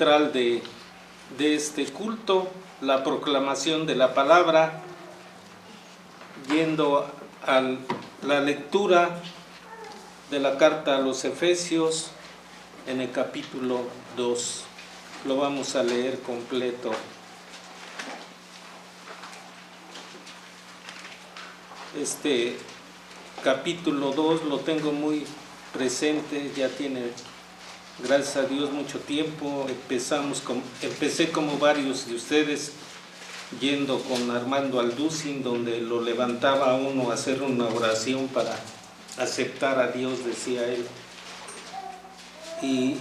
central de este culto, la proclamación de la palabra, yendo a la lectura de la carta a los Efesios en el capítulo 2. Lo vamos a leer completo. Este capítulo 2 lo tengo muy presente, ya tiene, gracias a Dios, mucho tiempo. Empecé como varios de ustedes, yendo con Armando Alducin, donde lo levantaba a uno a hacer una oración para aceptar a Dios, decía él. Y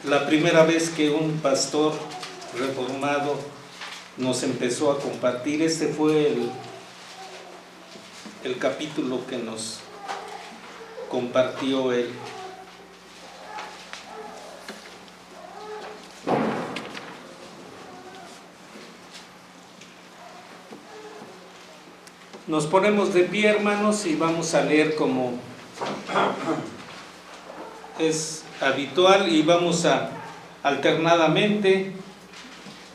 la primera vez que un pastor reformado nos empezó a compartir, este fue el capítulo que nos compartió él. Nos ponemos de pie, hermanos, y vamos a leer como es habitual, y vamos a alternadamente,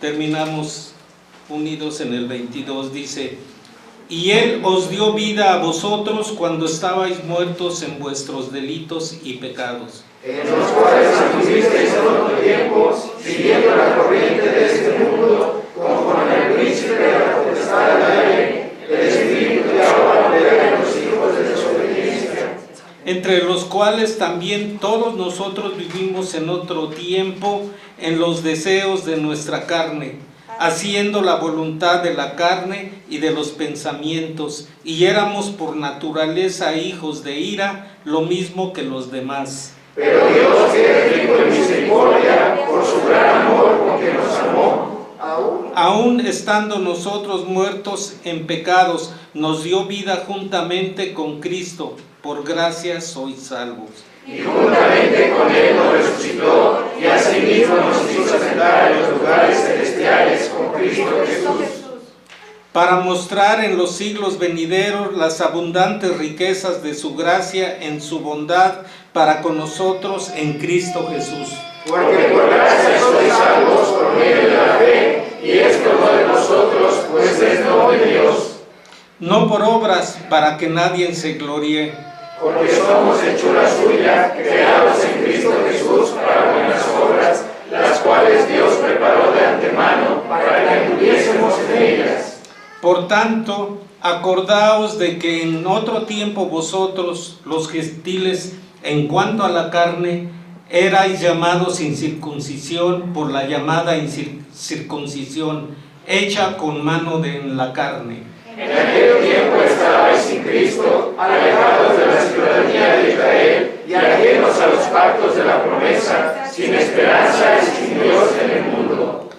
terminamos unidos en el 22, dice: y Él os dio vida a vosotros cuando estabais muertos en vuestros delitos y pecados, en los cuales anduvisteis en otro tiempo, siguiendo la corriente de este mundo, conforme al príncipe de la potestad del aire, el espíritu que ahora opera en los hijos de desobediencia, entre los cuales también todos nosotros vivimos en otro tiempo en los deseos de nuestra carne, haciendo la voluntad de la carne y de los pensamientos, y éramos por naturaleza hijos de ira, lo mismo que los demás. Pero Dios, que es rico en misericordia, por su gran amor con que nos amó, aun estando nosotros muertos en pecados, nos dio vida juntamente con Cristo. Por gracia sois salvos. Y juntamente con Él nos resucitó, y asimismo nos hizo sentar en los lugares celestiales con Cristo Jesús, para mostrar en los siglos venideros las abundantes riquezas de su gracia en su bondad para con nosotros en Cristo Jesús. Porque por gracia sois salvos por medio de la fe, y esto no de vosotros, pues es don de Dios. No por obras, para que nadie se gloríe. Porque somos hechura suya, creados en Cristo Jesús para buenas obras, las cuales Dios preparó de antemano para que anduviésemos en ellas. Por tanto, acordaos de que en otro tiempo vosotros, los gentiles, en cuanto a la carne, erais llamados sin circuncisión por la llamada circuncisión, hecha con mano de la carne. En aquel tiempo estabais sin Cristo, alejados de la ciudadanía de Israel y ajenos a los pactos de la promesa, sin esperanza y sin Dios en el mundo.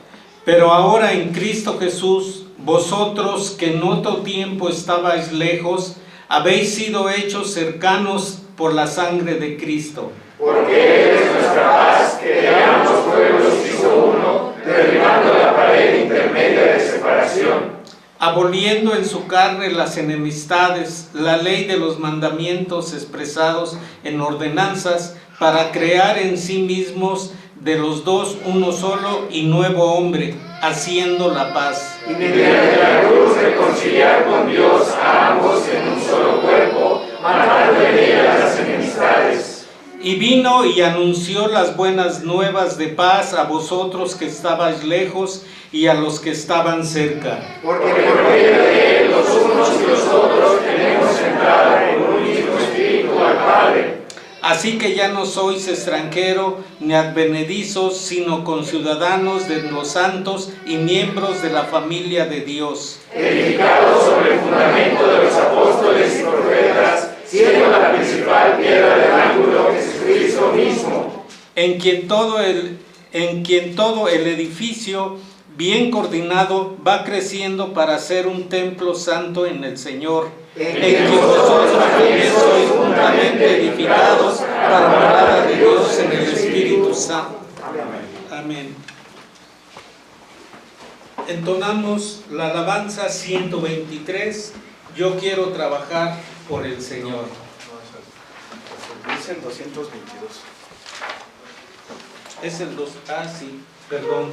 Pero ahora en Cristo Jesús, vosotros que en otro tiempo estabais lejos, habéis sido hechos cercanos por la sangre de Cristo. Porque Él es nuestra paz, que de ambos pueblos hizo uno, derribando la pared intermedia de separación, aboliendo en su carne las enemistades, la ley de los mandamientos expresados en ordenanzas, para crear en sí mismos de los dos uno solo y nuevo hombre, haciendo la paz. Y mediante la cruz reconciliar con Dios a ambos en un solo cuerpo, matando en ella las enemistades. Y vino y anunció las buenas nuevas de paz a vosotros que estabais lejos y a los que estaban cerca. Porque por medio de Él los unos y los otros tenemos entrada por un mismo espíritu al Padre. Así que ya no sois extranjero ni advenedizos, sino conciudadanos de los santos y miembros de la familia de Dios, Edificados sobre el fundamento de los apóstoles y profetas, siendo la principal piedra del ángulo Jesucristo mismo, en quien todo el edificio bien coordinado va creciendo para ser un templo santo en el Señor, en que vosotros también sois juntamente edificados para morada de Dios en el Espíritu Santo. Amén. Entonamos la alabanza 123, yo quiero trabajar por el Señor. Dice el 222. Es el 2, sí. Perdón.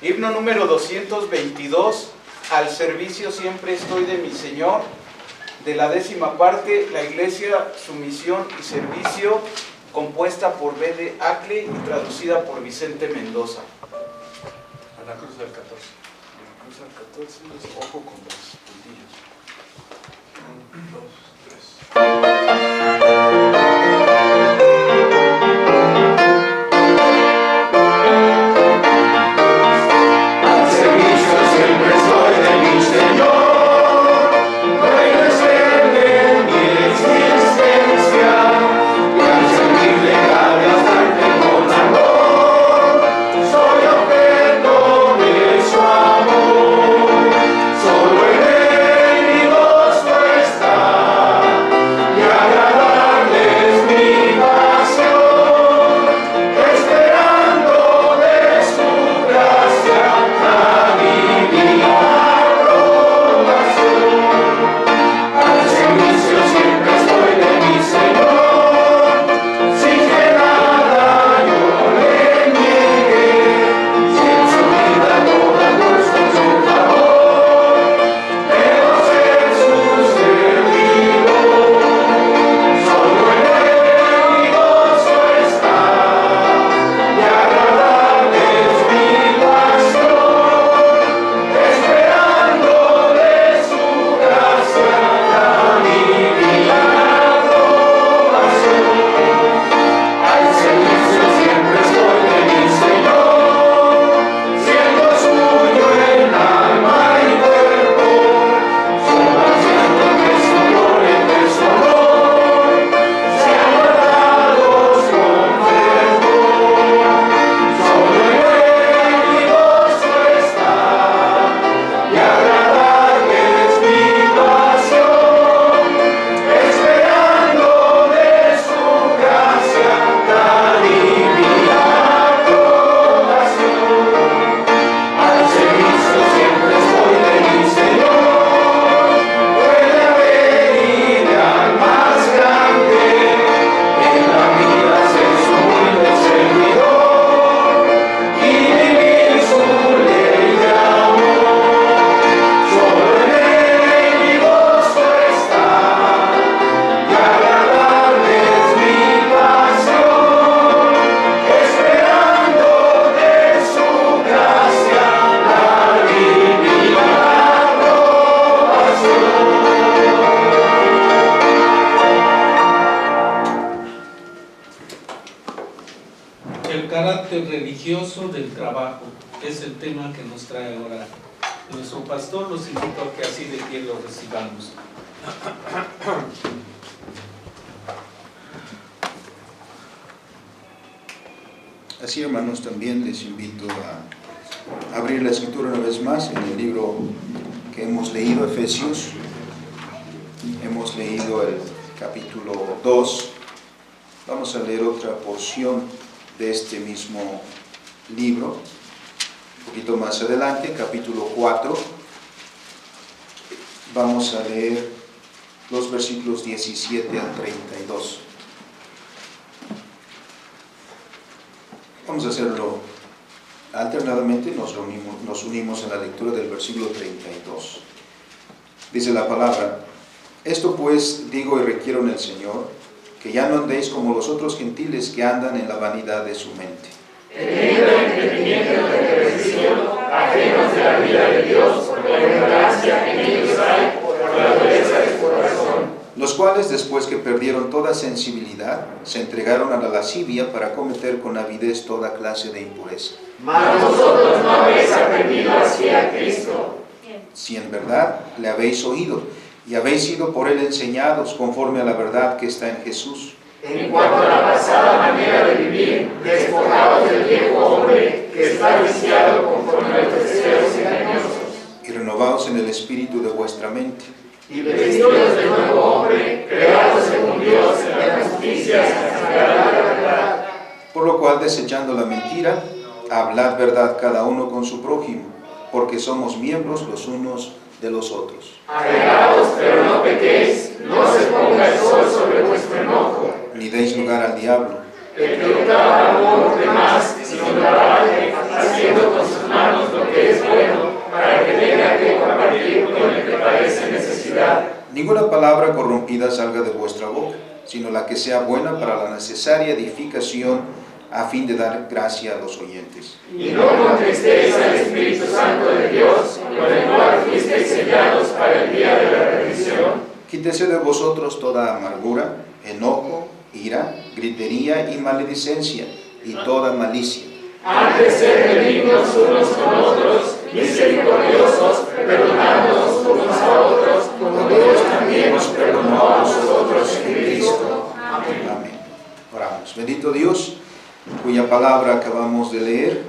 Himno número 222, al servicio siempre estoy de mi Señor, de la 10ª parte, la Iglesia, su misión y servicio, compuesta por B.D. Ackley y traducida por Vicente Mendoza. A la cruz del 14. A la cruz del 14, ojo con los puntillos. 1, 2, 3. Religioso del trabajo es el tema que nos trae ahora nuestro pastor. Los invito a que así de pie lo recibamos. Así, hermanos, también les invito a abrir la escritura una vez más en el libro que hemos leído, Efesios. Hemos leído el capítulo 2. Vamos a leer otra porción de este mismo libro, un poquito más adelante, capítulo 4. Vamos a leer los versículos 17 al 32. Vamos a hacerlo alternadamente, nos unimos en la lectura del versículo 32. Dice la palabra: esto pues digo y requiero en el Señor, que ya no andéis como los otros gentiles que andan en la vanidad de su mente, teniendo entendimiento de perversión, ajenos de la vida de Dios, por la ignorancia que en ellos hay, por la dureza de su corazón, los cuales después que perdieron toda sensibilidad, se entregaron a la lascivia para cometer con avidez toda clase de impureza. Mas vosotros no habéis aprendido así a Cristo, Si en verdad le habéis oído y habéis sido por él enseñados conforme a la verdad que está en Jesús, en cuanto a la pasada manera de vivir, despojados del viejo hombre que está viciado conforme a los deseos engañosos, y renovaos en el espíritu de vuestra mente, y vestidos del nuevo hombre, creados según Dios en la justicia sagrada de la verdad. por lo cual, desechando la mentira, hablad verdad cada uno con su prójimo, porque somos miembros los unos de los otros. Alegraos, pero no pequéis, no se ponga el sol sobre vuestro enojo. Ni deis lugar al diablo. El que hurtaba amor de más, sino dará mala salga de vuestra boca, sino la que sea buena para la necesaria edificación, a fin de dar gracia a los oyentes. Y no contristéis al Espíritu Santo de Dios, con el cual fuisteis sellados para el día de la redención. Quítese de vosotros toda amargura, enojo, ira, gritería y maledicencia, y toda malicia. Antes ser benignos unos con otros, misericordiosos, perdonándonos unos a otros, como Dios también nos perdonó a nosotros en Cristo. Amén. Amén. Oramos. Bendito Dios, cuya palabra acabamos de leer,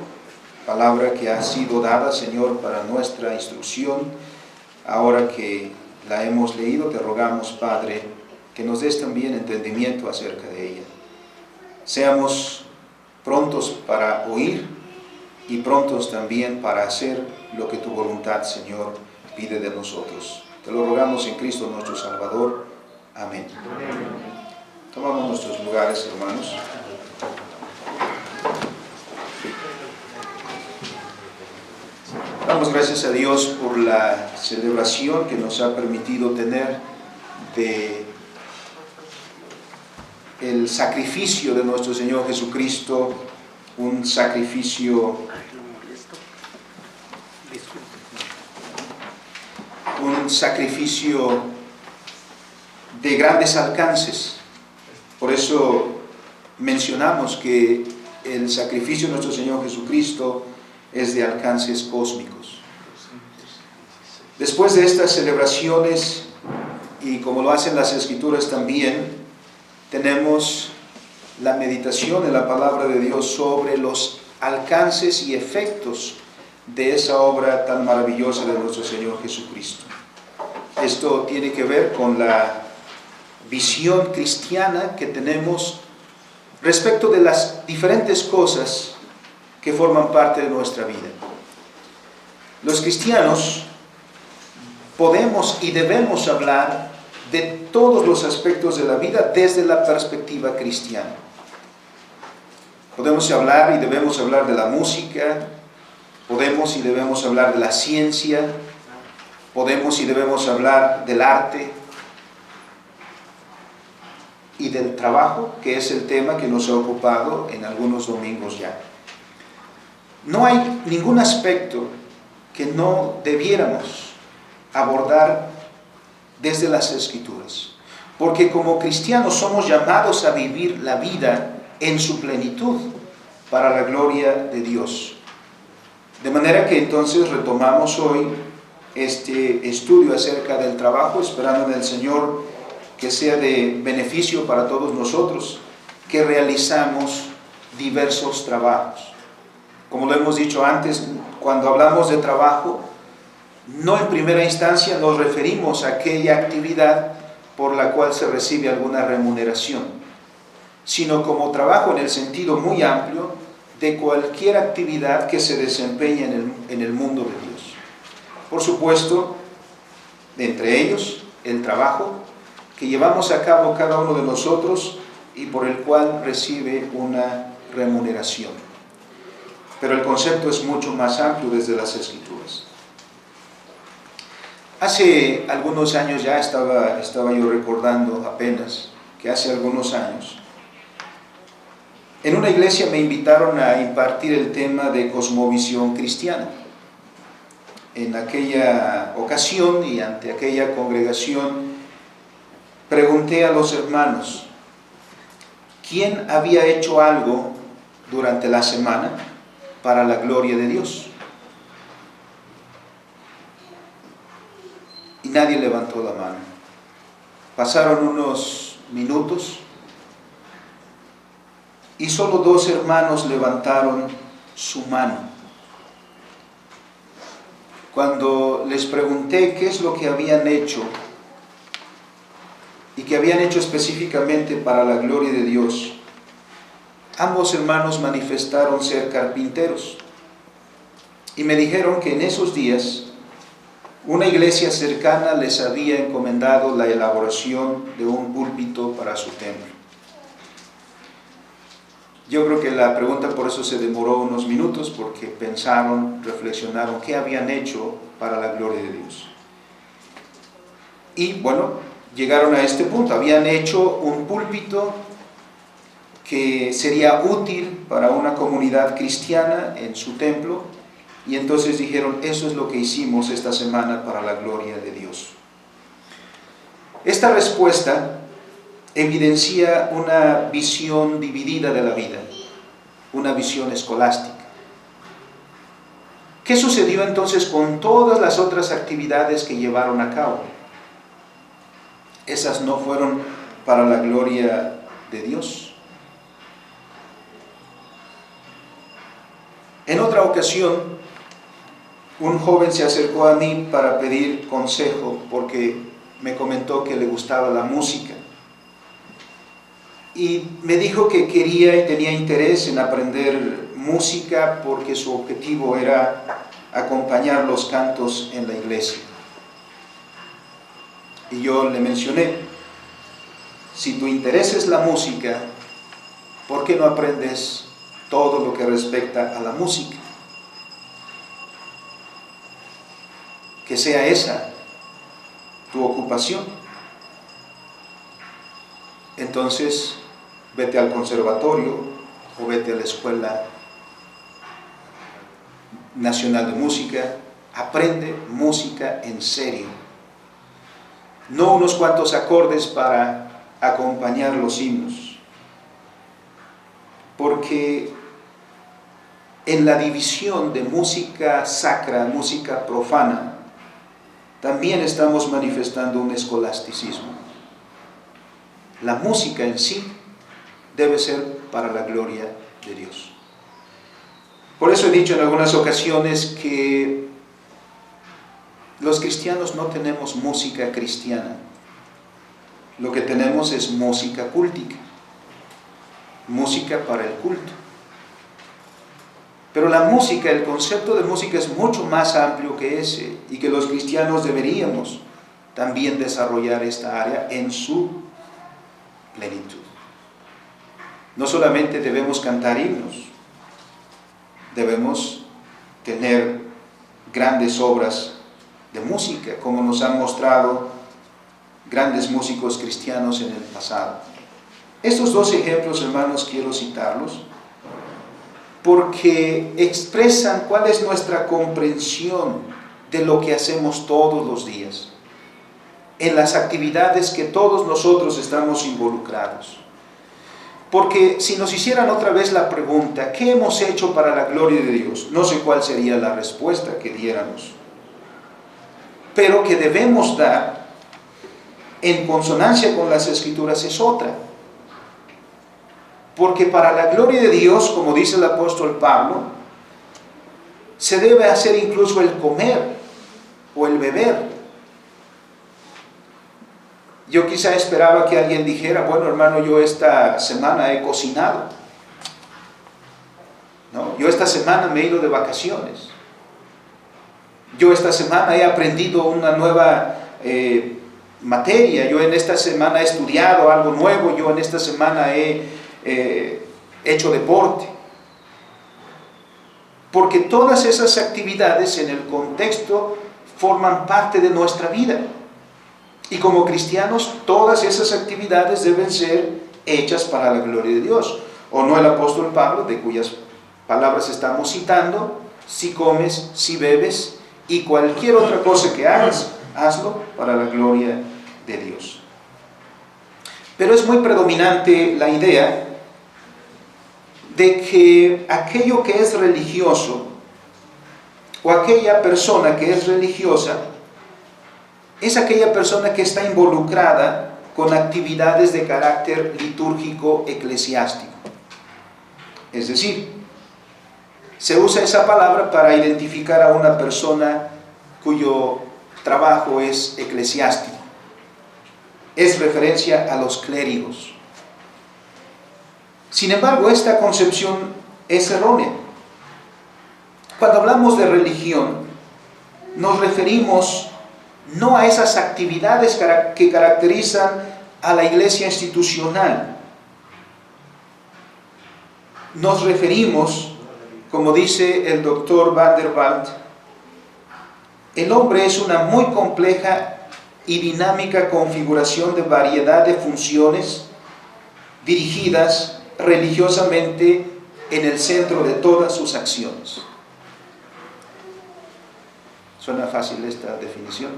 palabra que ha sido dada, Señor, para nuestra instrucción. Ahora que la hemos leído, te rogamos, Padre, que nos des también entendimiento acerca de ella. Seamos prontos para oír y prontos también para hacer lo que tu voluntad, Señor, pide de nosotros. Te lo rogamos en Cristo nuestro Salvador. Amén. Tomamos nuestros lugares, hermanos. Damos gracias a Dios por la celebración que nos ha permitido tener de el sacrificio de nuestro Señor Jesucristo, un sacrificio de grandes alcances. Por eso mencionamos que el sacrificio de nuestro Señor Jesucristo es de alcances cósmicos. Después de estas celebraciones, y como lo hacen las Escrituras también, tenemos la meditación en la palabra de Dios sobre los alcances y efectos de esa obra tan maravillosa de nuestro Señor Jesucristo. Esto tiene que ver con la visión cristiana que tenemos respecto de las diferentes cosas que forman parte de nuestra vida. Los cristianos podemos y debemos hablar de todos los aspectos de la vida desde la perspectiva cristiana. Podemos hablar y debemos hablar de la música, podemos y debemos hablar de la ciencia, podemos y debemos hablar del arte y del trabajo, que es el tema que nos ha ocupado en algunos domingos ya. No hay ningún aspecto que no debiéramos abordar desde las Escrituras, porque como cristianos somos llamados a vivir la vida en su plenitud para la gloria de Dios. De manera que entonces retomamos hoy este estudio acerca del trabajo, esperando en el Señor que sea de beneficio para todos nosotros, que realizamos diversos trabajos. Como lo hemos dicho antes, cuando hablamos de trabajo, no en primera instancia nos referimos a aquella actividad por la cual se recibe alguna remuneración, sino como trabajo en el sentido muy amplio de cualquier actividad que se desempeñe en el mundo de Dios. Por supuesto, entre ellos, el trabajo que llevamos a cabo cada uno de nosotros y por el cual recibe una remuneración. Pero el concepto es mucho más amplio desde las Escrituras. Hace algunos años ya estaba yo recordando apenas que hace algunos años en una iglesia me invitaron a impartir el tema de cosmovisión cristiana. En aquella ocasión y ante aquella congregación pregunté a los hermanos quién había hecho algo durante la semana para la gloria de Dios. Y nadie levantó la mano. Pasaron unos minutos y solo 2 hermanos levantaron su mano. Cuando les pregunté qué es lo que habían hecho y que habían hecho específicamente para la gloria de Dios, ambos hermanos manifestaron ser carpinteros y me dijeron que en esos días una iglesia cercana les había encomendado la elaboración de un púlpito para su templo. Yo creo que la pregunta por eso se demoró unos minutos, porque pensaron, reflexionaron qué habían hecho para la gloria de Dios. Y bueno, llegaron a este punto. Habían hecho un púlpito que sería útil para una comunidad cristiana en su templo, y entonces dijeron, eso es lo que hicimos esta semana para la gloria de Dios. Esta respuesta evidencia una visión dividida de la vida, una visión escolástica. ¿Qué sucedió entonces con todas las otras actividades que llevaron a cabo? Esas no fueron para la gloria de Dios. En otra ocasión, un joven se acercó a mí para pedir consejo porque me comentó que le gustaba la música. Y me dijo que quería y tenía interés en aprender música porque su objetivo era acompañar los cantos en la iglesia. Y yo le mencioné, si tu interés es la música, ¿por qué no aprendes todo lo que respecta a la música? Que sea esa tu ocupación. Entonces, vete al conservatorio o vete a la Escuela Nacional de Música, aprende música en serio. No unos cuantos acordes para acompañar los himnos. Porque en la división de música sacra, música profana, también estamos manifestando un escolasticismo. La música en sí debe ser para la gloria de Dios. Por eso he dicho en algunas ocasiones que los cristianos no tenemos música cristiana. Lo que tenemos es música cúltica, música para el culto. Pero la música, el concepto de música es mucho más amplio que ese, y que los cristianos deberíamos también desarrollar esta área en su plenitud. No solamente debemos cantar himnos, debemos tener grandes obras de música, como nos han mostrado grandes músicos cristianos en el pasado. Estos dos ejemplos, hermanos, quiero citarlos, porque expresan cuál es nuestra comprensión de lo que hacemos todos los días, en las actividades que todos nosotros estamos involucrados. Porque si nos hicieran otra vez la pregunta, ¿qué hemos hecho para la gloria de Dios? No sé cuál sería la respuesta que diéramos, pero que debemos dar en consonancia con las Escrituras es otra. Porque para la gloria de Dios, como dice el apóstol Pablo, se debe hacer incluso el comer o el beber. Yo quizá esperaba que alguien dijera, bueno, hermano, yo esta semana he cocinado. ¿No? Yo esta semana me he ido de vacaciones. Yo esta semana he aprendido una nueva materia. Yo en esta semana he estudiado algo nuevo. Yo en esta semana he hecho deporte. Porque todas esas actividades en el contexto forman parte de nuestra vida. Y como cristianos, todas esas actividades deben ser hechas para la gloria de Dios. ¿O no el apóstol Pablo, de cuyas palabras estamos citando? Si comes, si bebes y cualquier otra cosa que hagas, hazlo para la gloria de Dios. Pero es muy predominante la idea de que aquello que es religioso o aquella persona que es religiosa es aquella persona que está involucrada con actividades de carácter litúrgico eclesiástico. Es decir, se usa esa palabra para identificar a una persona cuyo trabajo es eclesiástico. Es referencia a los clérigos. Sin embargo, esta concepción es errónea. Cuando hablamos de religión, nos referimos no a esas actividades que caracterizan a la iglesia institucional. Nos referimos, como dice el doctor Van der Waals, el hombre es una muy compleja y dinámica configuración de variedad de funciones dirigidas religiosamente en el centro de todas sus acciones. ¿Suena fácil esta definición?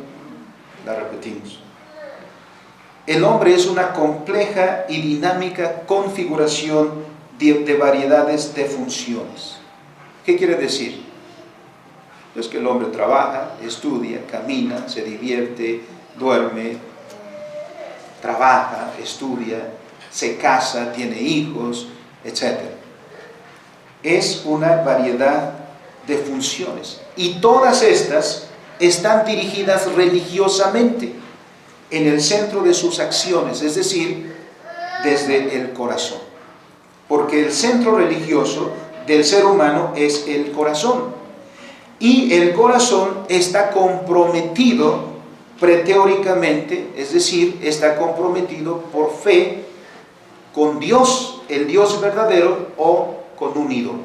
La repetimos. El hombre es una compleja y dinámica configuración de variedades de funciones. ¿Qué quiere decir? Es que el hombre trabaja, estudia, camina, se divierte, duerme, trabaja, estudia, se casa, tiene hijos, etc. Es una variedad de funciones y todas estas están dirigidas religiosamente en el centro de sus acciones, es decir, desde el corazón. Porque el centro religioso del ser humano es el corazón. Y el corazón está comprometido preteóricamente, es decir, está comprometido por fe con Dios, el Dios verdadero, o con un ídolo.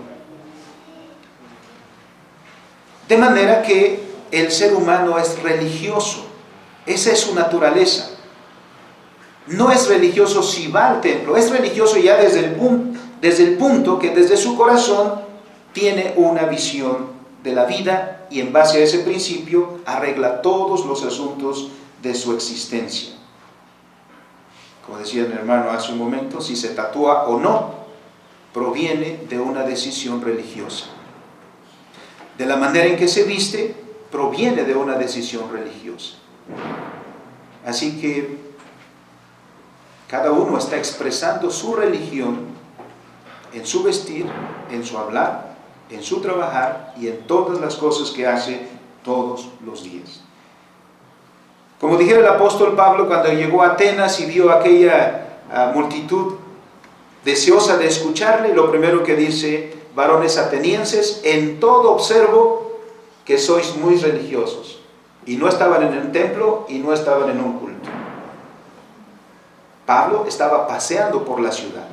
De manera que el ser humano es religioso. Esa es su naturaleza. No es religioso si va al templo, es religioso ya desde el punto que desde su corazón tiene una visión de la vida y en base a ese principio arregla todos los asuntos de su existencia. Como decía el hermano hace un momento, si se tatúa o no, proviene de una decisión religiosa. De la manera en que se viste, proviene de una decisión religiosa. Así que cada uno está expresando su religión en su vestir, en su hablar, en su trabajar y en todas las cosas que hace todos los días. Como dijera el apóstol Pablo cuando llegó a Atenas y vio aquella multitud deseosa de escucharle, lo primero que dice: varones atenienses, en todo observo que sois muy religiosos. Y no estaban en el templo y no estaban en un culto. Pablo estaba paseando por la ciudad.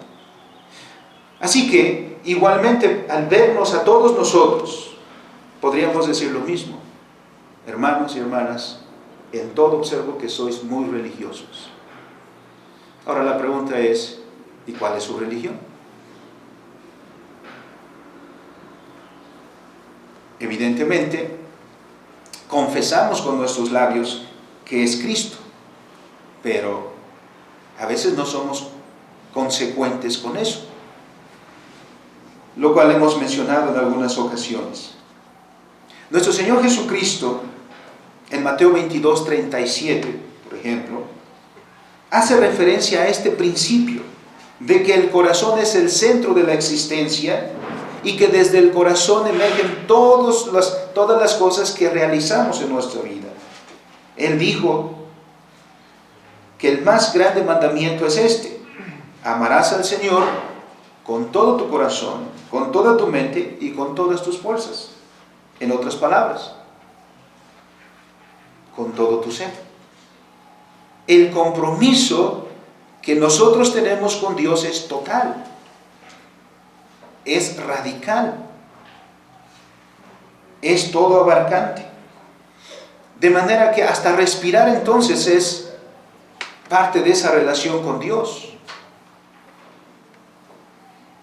Así que, igualmente, al vernos a todos nosotros, podríamos decir lo mismo. Hermanos y hermanas, en todo observo que sois muy religiosos. Ahora la pregunta es, ¿y cuál es su religión? Evidentemente, confesamos con nuestros labios que es Cristo, pero a veces no somos consecuentes con eso, lo cual hemos mencionado en algunas ocasiones. Nuestro Señor Jesucristo, en Mateo 22:37, por ejemplo, hace referencia a este principio de que el corazón es el centro de la existencia y que desde el corazón emergen todas las cosas que realizamos en nuestra vida. Él dijo que el más grande mandamiento es este: amarás al Señor con todo tu corazón, con toda tu mente y con todas tus fuerzas. En otras palabras, con todo tu ser. El compromiso que nosotros tenemos con Dios es total, es radical, es todo abarcante. De manera que hasta respirar entonces es parte de esa relación con Dios.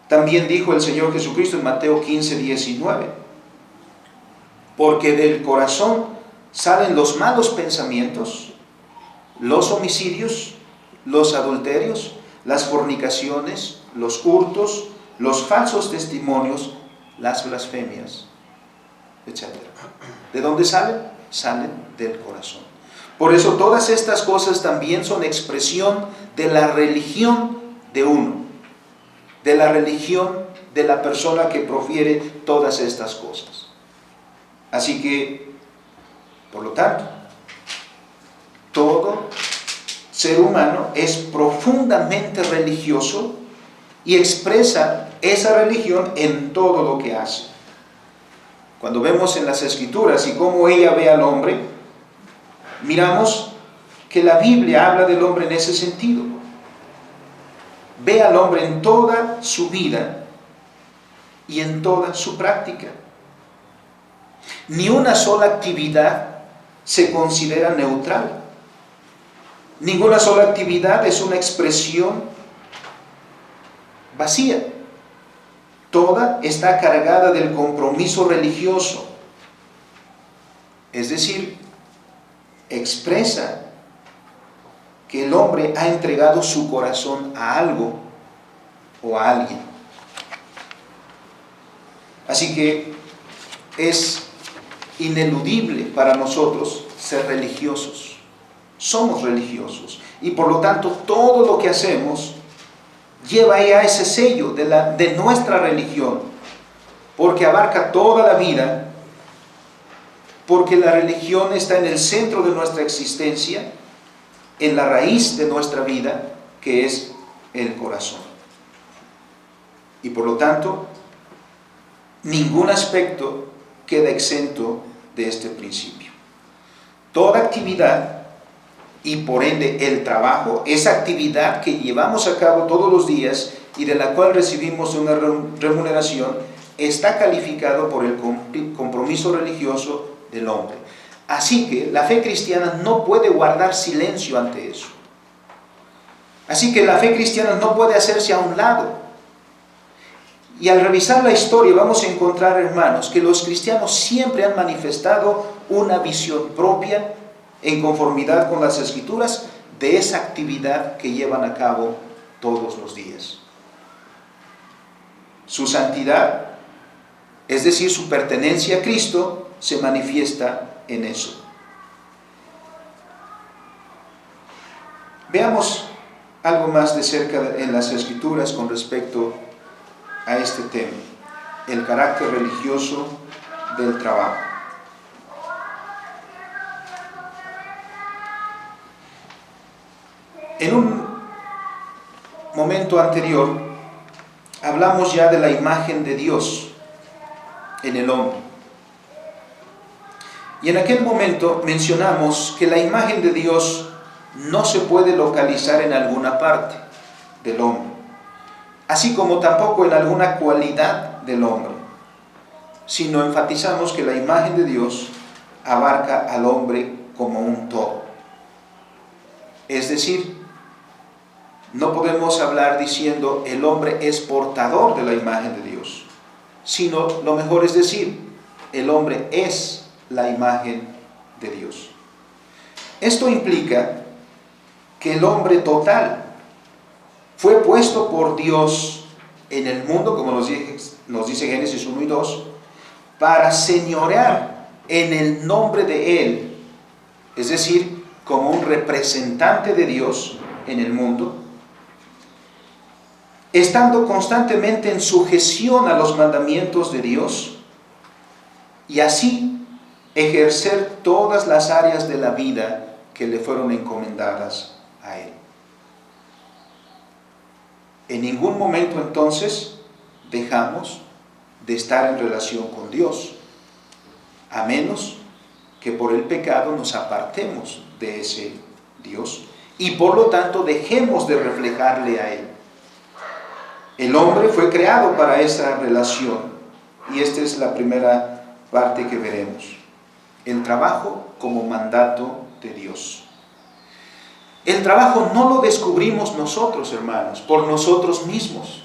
También dijo el Señor Jesucristo en Mateo 15:19, porque del corazón salen los malos pensamientos, los homicidios, los adulterios, las fornicaciones, los hurtos, los falsos testimonios, las blasfemias, etc. ¿De dónde salen? Salen del corazón. Por eso todas estas cosas también son expresión de la religión de uno, de la religión de la persona que profiere todas estas cosas. Así que, por lo tanto, todo ser humano es profundamente religioso y expresa esa religión en todo lo que hace. Cuando vemos en las Escrituras y cómo ella ve al hombre, miramos que la Biblia habla del hombre en ese sentido. Ve al hombre en toda su vida y en toda su práctica. Ni una sola actividad se considera neutral. Ninguna sola actividad es una expresión vacía. Toda está cargada del compromiso religioso. Es decir, expresa que el hombre ha entregado su corazón a algo o a alguien. Así que es ineludible para nosotros ser religiosos. Somos religiosos y por lo tanto todo lo que hacemos lleva ya ese sello de nuestra religión, porque abarca toda la vida, porque la religión está en el centro de nuestra existencia, en la raíz de nuestra vida, que es el corazón. Y por lo tanto, ningún aspecto queda exento de este principio. Toda actividad, y por ende el trabajo, esa actividad que llevamos a cabo todos los días y de la cual recibimos una remuneración, está calificado por el compromiso religioso del hombre. Así que la fe cristiana no puede guardar silencio ante eso. Así que la fe cristiana no puede hacerse a un lado. Y al revisar la historia vamos a encontrar, hermanos, que los cristianos siempre han manifestado una visión propia en conformidad con las Escrituras de esa actividad que llevan a cabo todos los días. Su santidad, es decir, su pertenencia a Cristo, se manifiesta en eso. Veamos algo más de cerca en las Escrituras con respecto a este tema, el carácter religioso del trabajo. En un momento anterior hablamos ya de la imagen de Dios en el hombre. Y en aquel momento mencionamos que la imagen de Dios no se puede localizar en alguna parte del hombre, así como tampoco en alguna cualidad del hombre, sino enfatizamos que la imagen de Dios abarca al hombre como un todo. Es decir, no podemos hablar diciendo el hombre es portador de la imagen de Dios, sino lo mejor es decir, el hombre es la imagen de Dios. Esto implica que el hombre total fue puesto por Dios en el mundo, como nos dice Génesis 1 y 2, para señorear en el nombre de Él, es decir, como un representante de Dios en el mundo, estando constantemente en sujeción a los mandamientos de Dios y así ejercer todas las áreas de la vida que le fueron encomendadas a Él. En ningún momento entonces dejamos de estar en relación con Dios, a menos que por el pecado nos apartemos de ese Dios y por lo tanto dejemos de reflejarle a Él. El hombre fue creado para esa relación y esta es la primera parte que veremos. El trabajo como mandato de Dios. El trabajo no lo descubrimos nosotros, hermanos, por nosotros mismos.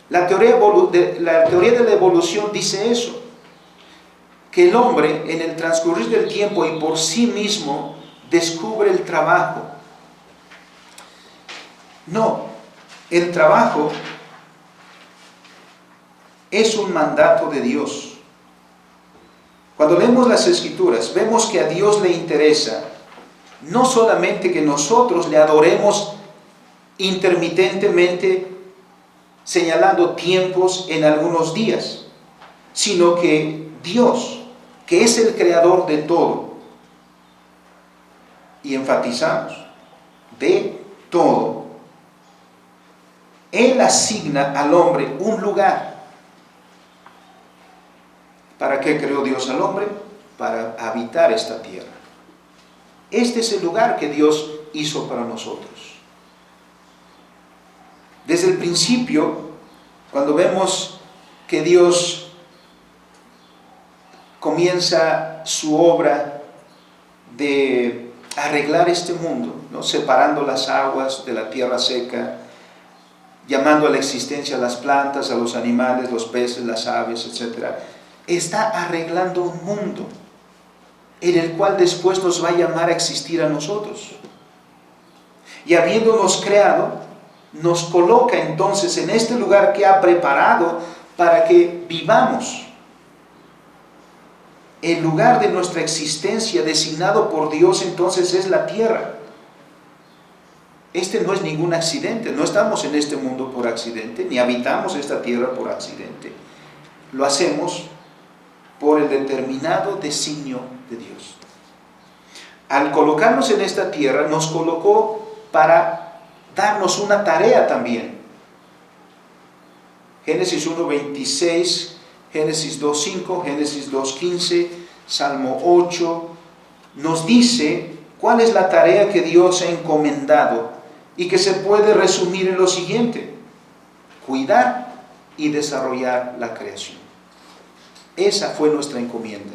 La teoría de la evolución dice eso, que el hombre en el transcurrir del tiempo y por sí mismo descubre el trabajo. No. El trabajo es un mandato de Dios. Cuando leemos las Escrituras, vemos que a Dios le interesa no solamente que nosotros le adoremos intermitentemente, señalando tiempos en algunos días, sino que Dios, que es el creador de todo, y enfatizamos, de todo, Él asigna al hombre un lugar. ¿Para qué creó Dios al hombre? Para habitar esta tierra. Este es el lugar que Dios hizo para nosotros. Desde el principio, cuando vemos que Dios comienza su obra de arreglar este mundo, ¿no? Separando las aguas de la tierra seca, llamando a la existencia a las plantas, a los animales, los peces, las aves, etc. Está arreglando un mundo en el cual después nos va a llamar a existir a nosotros. Y habiéndonos creado, nos coloca entonces en este lugar que ha preparado para que vivamos. El lugar de nuestra existencia designado por Dios entonces es la tierra. Este no es ningún accidente, no estamos en este mundo por accidente, ni habitamos esta tierra por accidente. Lo hacemos por el determinado designio de Dios. Al colocarnos en esta tierra, nos colocó para darnos una tarea también. Génesis 1:26, Génesis 2:5, Génesis 2:15, Salmo 8, nos dice cuál es la tarea que Dios ha encomendado y que se puede resumir en lo siguiente: cuidar y desarrollar la creación. Esa fue nuestra encomienda: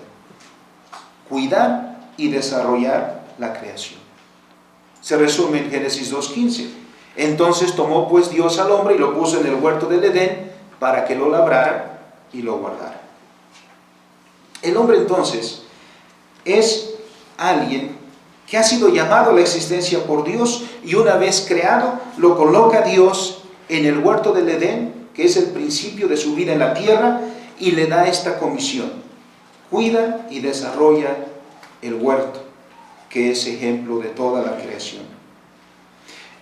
cuidar y desarrollar la creación. Se resume en Génesis 2:15. Entonces tomó pues Dios al hombre y lo puso en el huerto del Edén para que lo labrara y lo guardara. El hombre entonces es alguien que ha sido llamado a la existencia por Dios, y una vez creado lo coloca Dios en el huerto del Edén, que es el principio de su vida en la tierra, y le da esta comisión: cuida y desarrolla el huerto, que es ejemplo de toda la creación.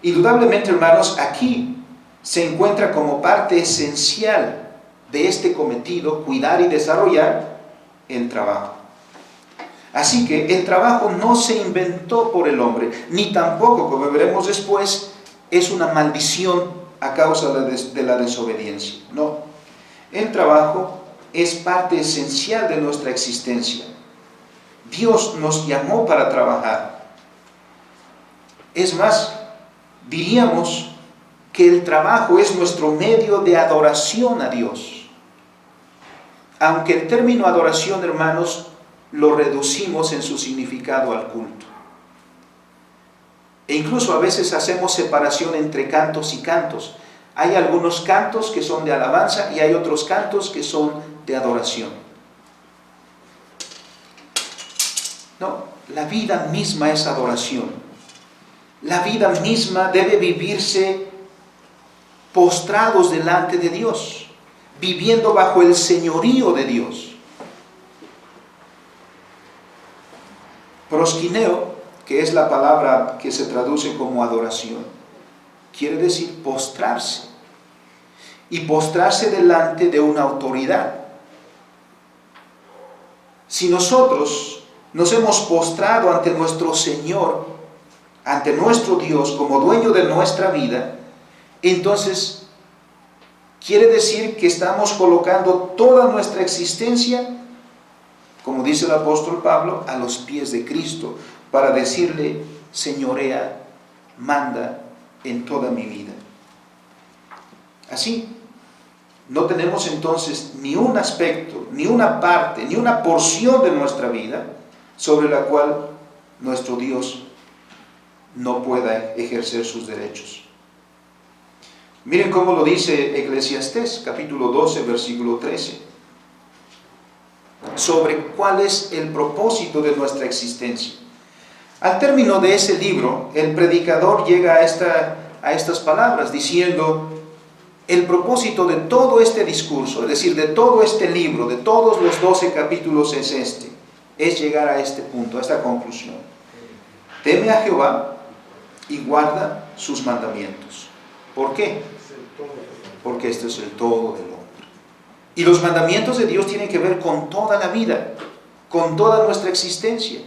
Indudablemente, hermanos, aquí se encuentra como parte esencial de este cometido, cuidar y desarrollar, el trabajo. Así que el trabajo no se inventó por el hombre, ni tampoco, como veremos después, es una maldición a causa de la desobediencia. No, el trabajo es parte esencial de nuestra existencia. Dios nos llamó para trabajar. Es más, diríamos que el trabajo es nuestro medio de adoración a Dios. Aunque el término adoración, hermanos, lo reducimos en su significado al culto. E incluso a veces hacemos separación entre cantos y cantos. Hay algunos cantos que son de alabanza y hay otros cantos que son de adoración. No, la vida misma es adoración. La vida misma debe vivirse postrados delante de Dios, viviendo bajo el señorío de Dios. Proskineo, que es la palabra que se traduce como adoración, quiere decir postrarse, y postrarse delante de una autoridad. Si nosotros nos hemos postrado ante nuestro Señor, ante nuestro Dios como dueño de nuestra vida, entonces quiere decir que estamos colocando toda nuestra existencia, como dice el apóstol Pablo, a los pies de Cristo, para decirle: señorea, manda en toda mi vida. Así, no tenemos entonces ni un aspecto, ni una parte, ni una porción de nuestra vida sobre la cual nuestro Dios no pueda ejercer sus derechos. Miren cómo lo dice Eclesiastés, capítulo 12, versículo 13, sobre cuál es el propósito de nuestra existencia. Al término de ese libro, el predicador llega a estas palabras diciendo: el propósito de todo este discurso, es decir, de todo este libro, de todos los 12 capítulos es llegar a este punto, a esta conclusión: teme a Jehová y guarda sus mandamientos. ¿Por qué? Porque este es el todo del hombre. Y los mandamientos de Dios tienen que ver con toda la vida, con toda nuestra existencia,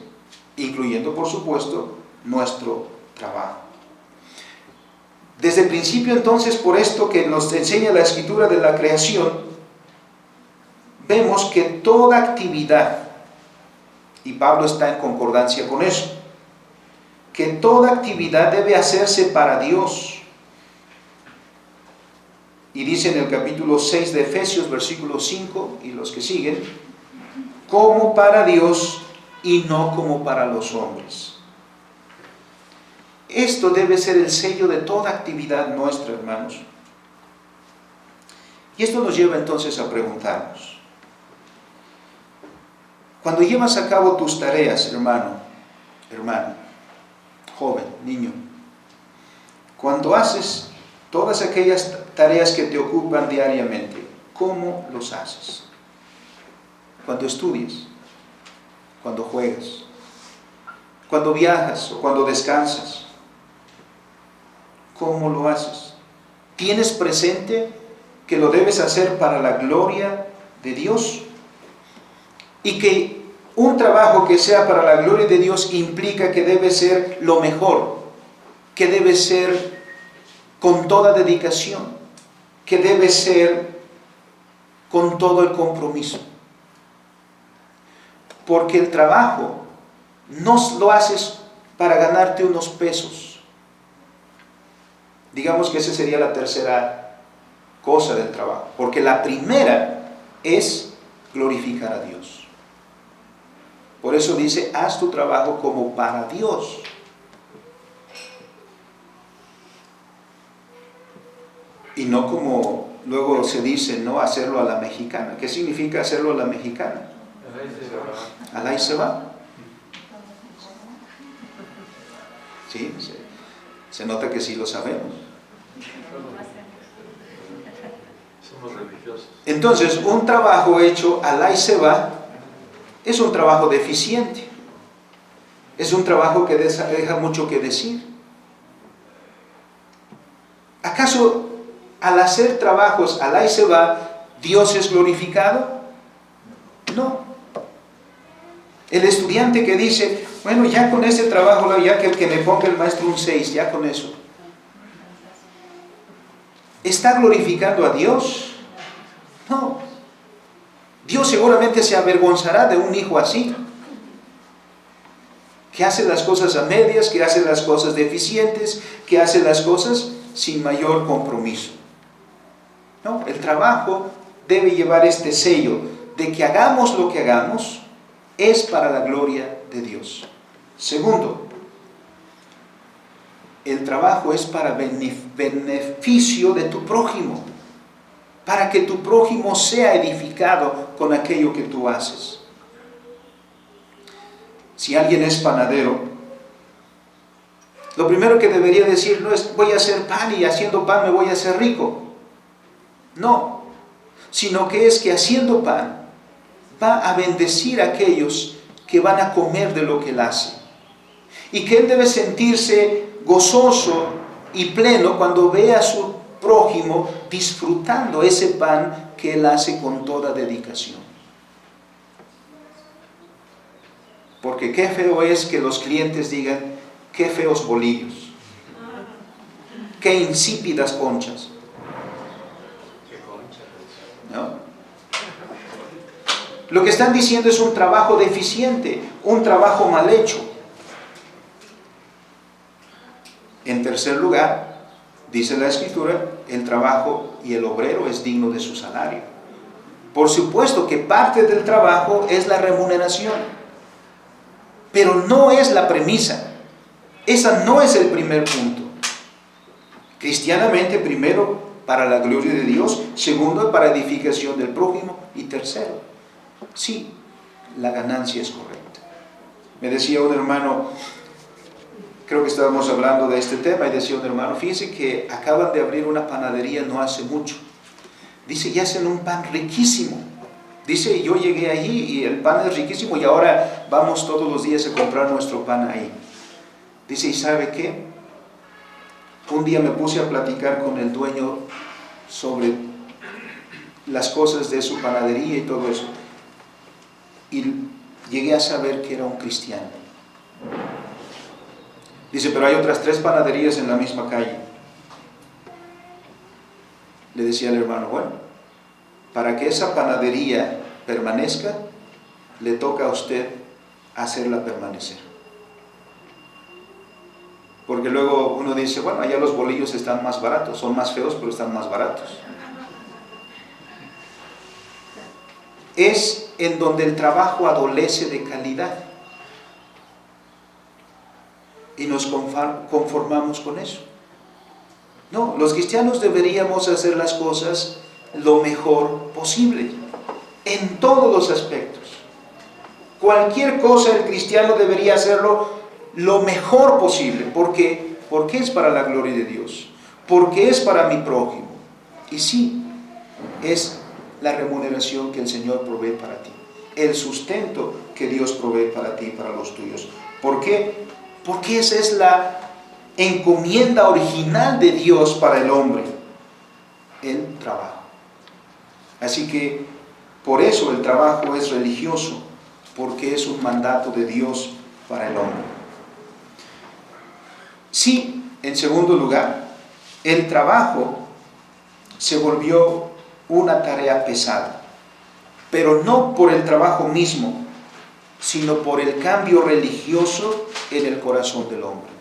incluyendo, por supuesto, nuestro trabajo. Desde el principio, entonces, por esto que nos enseña la Escritura de la creación, vemos que toda actividad, y Pablo está en concordancia con eso, que toda actividad debe hacerse para Dios. Y dice en el capítulo 6 de Efesios, versículo 5 y los que siguen: como para Dios y no como para los hombres. Esto debe ser el sello de toda actividad nuestra, hermanos. Y esto nos lleva entonces a preguntarnos, cuando llevas a cabo tus tareas, hermano, hermana, joven, niño, cuando haces todas aquellas tareas que te ocupan diariamente, ¿cómo los haces? Cuando estudias, cuando juegas, cuando viajas o cuando descansas, ¿cómo lo haces? ¿Tienes presente que lo debes hacer para la gloria de Dios? Y que un trabajo que sea para la gloria de Dios implica que debe ser lo mejor, que debe ser con toda dedicación, que debe ser con todo el compromiso. Porque el trabajo no lo haces para ganarte unos pesos. Digamos que esa sería la tercera cosa del trabajo. Porque la primera es glorificar a Dios. Por eso dice, haz tu trabajo como para Dios. Y no como luego se dice, no hacerlo a la mexicana. ¿Qué significa hacerlo a la mexicana? Alá y se va. Sí, se nota que sí lo sabemos. Somos religiosos. Entonces, un trabajo hecho alá y se va es un trabajo deficiente. Es un trabajo que deja mucho que decir. ¿Acaso al hacer trabajos alá y se va, Dios es glorificado? No. El estudiante que dice, bueno, ya con este trabajo, ya que me ponga el maestro un 6, ya con eso. ¿Está glorificando a Dios? No. Dios seguramente se avergonzará de un hijo así, que hace las cosas a medias, que hace las cosas deficientes, que hace las cosas sin mayor compromiso. No, el trabajo debe llevar este sello de que hagamos lo que hagamos, es para la gloria de Dios. Segundo, el trabajo es para beneficio de tu prójimo, para que tu prójimo sea edificado con aquello que tú haces. Si alguien es panadero, lo primero que debería decir no es voy a hacer pan y haciendo pan me voy a hacer rico. No, sino que es que haciendo pan va a bendecir a aquellos que van a comer de lo que él hace. Y que él debe sentirse gozoso y pleno cuando ve a su prójimo disfrutando ese pan que él hace con toda dedicación. Porque qué feo es que los clientes digan, qué feos bolillos, qué insípidas conchas. ¿No? Lo que están diciendo es un trabajo deficiente, un trabajo mal hecho. En tercer lugar, dice la Escritura, el trabajo y el obrero es digno de su salario. Por supuesto que parte del trabajo es la remuneración, pero no es la premisa. Esa no es el primer punto. Cristianamente, primero, para la gloria de Dios. Segundo, para edificación del prójimo. Y tercero, sí, la ganancia es correcta. Me decía un hermano, creo que estábamos hablando de este tema, y decía un hermano, fíjense que acaban de abrir una panadería no hace mucho. Dice, y hacen un pan riquísimo. Dice, yo llegué allí y el pan es riquísimo y ahora vamos todos los días a comprar nuestro pan ahí. Dice, ¿y sabe qué? Un día me puse a platicar con el dueño sobre las cosas de su panadería y todo eso. Y llegué a saber que era un cristiano. Dice, pero hay otras 3 panaderías en la misma calle. Le decía al hermano, bueno, para que esa panadería permanezca, le toca a usted hacerla permanecer. Porque luego uno dice, bueno, allá los bolillos están más baratos, son más feos, pero están más baratos. Es en donde el trabajo adolece de calidad. y nos conformamos con eso. No, los cristianos deberíamos hacer las cosas lo mejor posible, en todos los aspectos. Cualquier cosa el cristiano debería hacerlo lo mejor posible. ¿Por qué? Porque es para la gloria de Dios, porque es para mi prójimo. Y sí, es la remuneración que el Señor provee para ti, el sustento que Dios provee para ti y para los tuyos. ¿Por qué? Porque esa es la encomienda original de Dios para el hombre, el trabajo. Así que por eso el trabajo es religioso, porque es un mandato de Dios para el hombre. Sí, en segundo lugar, el trabajo se volvió una tarea pesada, pero no por el trabajo mismo, sino por el cambio religioso en el corazón del hombre.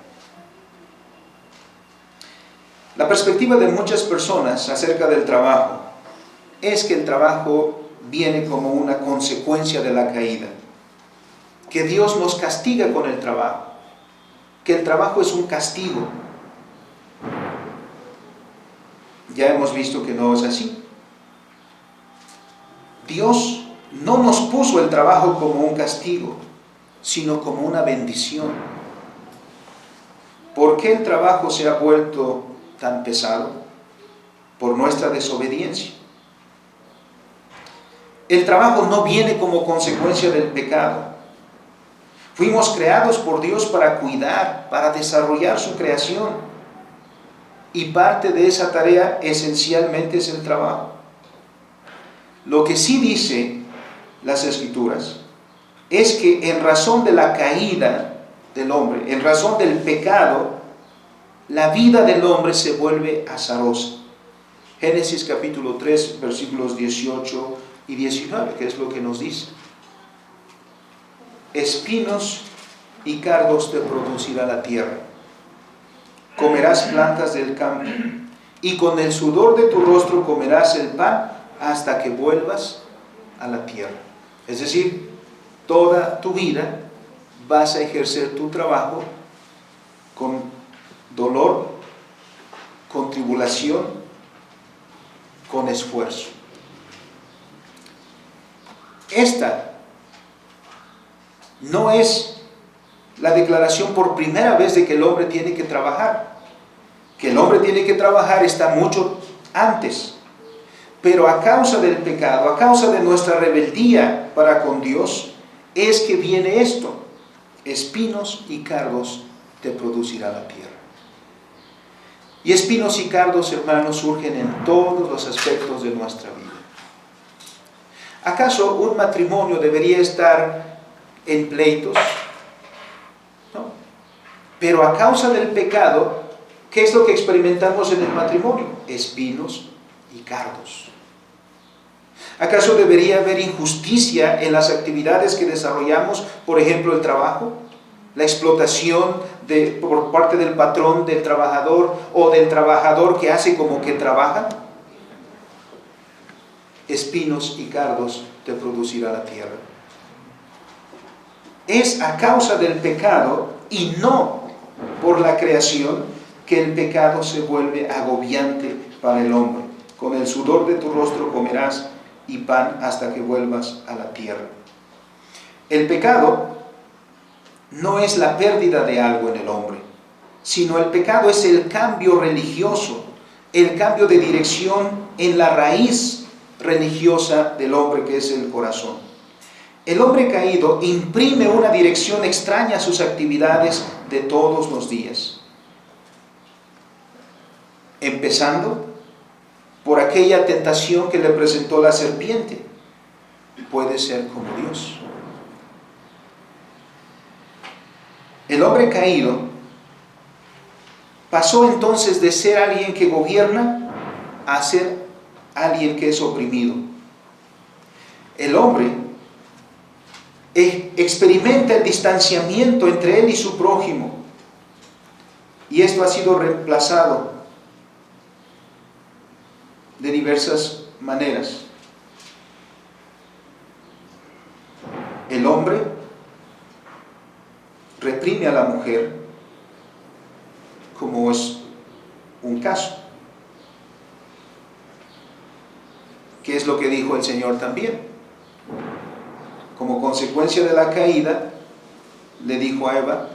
La perspectiva de muchas personas acerca del trabajo es que el trabajo viene como una consecuencia de la caída, que Dios nos castiga con el trabajo, que el trabajo es un castigo. Ya hemos visto que no es así. Dios no nos puso el trabajo como un castigo, sino como una bendición. ¿Por qué el trabajo se ha vuelto tan pesado? Por nuestra desobediencia. El trabajo no viene como consecuencia del pecado. Fuimos creados por Dios para cuidar, para desarrollar su creación. Y parte de esa tarea esencialmente es el trabajo. Lo que sí dice las Escrituras es que en razón de la caída del hombre, en razón del pecado, la vida del hombre se vuelve azarosa. Génesis capítulo 3, versículos 18 y 19, que es lo que nos dice. Espinos y cardos te producirá la tierra. Comerás plantas del campo, y con el sudor de tu rostro comerás el pan hasta que vuelvas a la tierra. Es decir, toda tu vida vas a ejercer tu trabajo con dolor, con tribulación, con esfuerzo. Esta no es la declaración por primera vez de que el hombre tiene que trabajar. Que el hombre tiene que trabajar está mucho antes. Pero a causa del pecado, a causa de nuestra rebeldía para con Dios, es que viene esto: espinos y cardos te producirá la tierra. Y espinos y cardos, hermanos, surgen en todos los aspectos de nuestra vida. ¿Acaso un matrimonio debería estar en pleitos? No. Pero a causa del pecado, ¿qué es lo que experimentamos en el matrimonio? Espinos y cardos. ¿Acaso debería haber injusticia en las actividades que desarrollamos? Por ejemplo, el trabajo, la explotación por parte del patrón del trabajador, o del trabajador que hace como que trabaja. Espinos y cardos te producirá la tierra. Es a causa del pecado y no por la creación que el pecado se vuelve agobiante para el hombre. Con el sudor de tu rostro comerás y pan hasta que vuelvas a la tierra. El pecado no es la pérdida de algo en el hombre, sino el pecado es el cambio religioso, el cambio de dirección en la raíz religiosa del hombre, que es el corazón. El hombre caído imprime una dirección extraña a sus actividades de todos los días, empezando por aquella tentación que le presentó la serpiente. Puede ser como Dios. El hombre caído pasó entonces de ser alguien que gobierna a ser alguien que es oprimido. El hombre experimenta el distanciamiento entre él y su prójimo, y esto ha sido reemplazado de diversas maneras. El hombre reprime a la mujer como es un caso. ¿Qué es lo que dijo el Señor también? Como consecuencia de la caída, le dijo a Eva,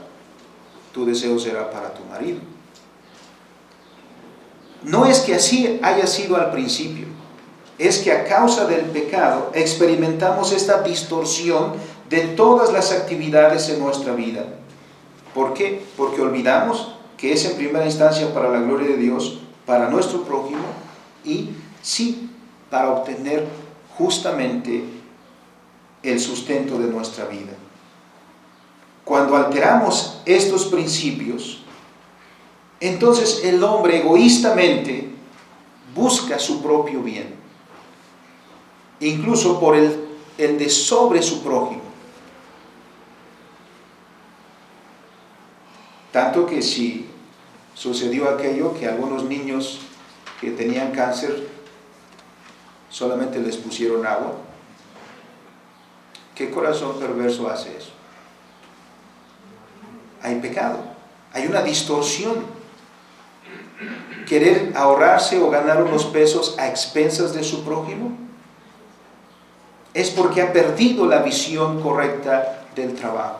tu deseo será para tu marido. No es que así haya sido al principio, es que a causa del pecado experimentamos esta distorsión de todas las actividades en nuestra vida. ¿Por qué? Porque olvidamos que es en primera instancia para la gloria de Dios, para nuestro prójimo y sí, para obtener justamente el sustento de nuestra vida. Cuando alteramos estos principios, entonces el hombre egoístamente busca su propio bien, incluso por el de sobre su prójimo. Tanto que si sucedió aquello que algunos niños que tenían cáncer solamente les pusieron agua, ¿qué corazón perverso hace eso? Hay pecado, hay una distorsión. Querer ahorrarse o ganar unos pesos a expensas de su prójimo es porque ha perdido la visión correcta del trabajo.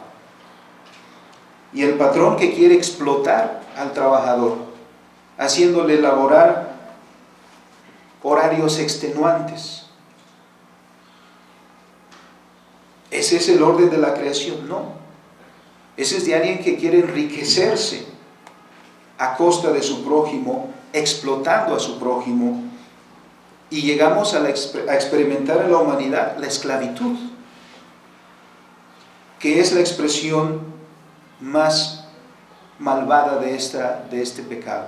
Y el patrón que quiere explotar al trabajador, haciéndole laborar horarios extenuantes. ¿Ese es el orden de la creación? No. Ese es de alguien que quiere enriquecerse a costa de su prójimo, explotando a su prójimo, y llegamos a experimentar en la humanidad la esclavitud, que es la expresión más malvada de este pecado.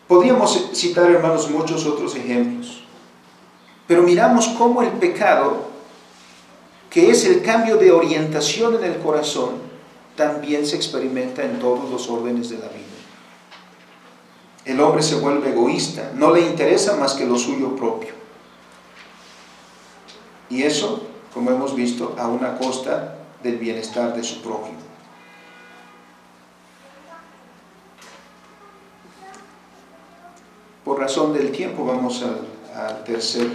Podríamos citar, hermanos, muchos otros ejemplos, pero miramos cómo el pecado, que es el cambio de orientación en el corazón, también se experimenta en todos los órdenes de la vida. El hombre se vuelve egoísta, no le interesa más que lo suyo propio. Y eso, como hemos visto, a una costa del bienestar de su prójimo. Por razón del tiempo vamos al tercer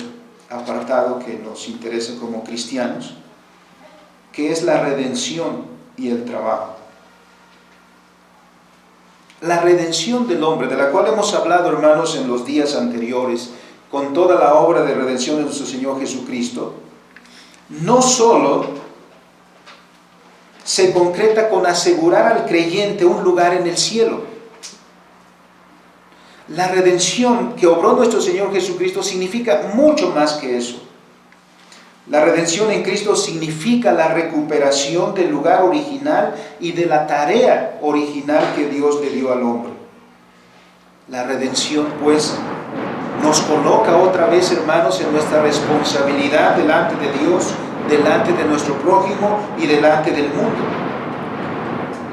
apartado que nos interesa como cristianos, que es la redención y el trabajo. La redención del hombre, de la cual hemos hablado, hermanos, en los días anteriores, con toda la obra de redención de nuestro Señor Jesucristo, no solo se concreta con asegurar al creyente un lugar en el cielo. La redención que obró nuestro Señor Jesucristo significa mucho más que eso. La redención en Cristo significa la recuperación del lugar original y de la tarea original que Dios le dio al hombre. La redención, pues, nos coloca otra vez, hermanos, en nuestra responsabilidad delante de Dios, delante de nuestro prójimo y delante del mundo.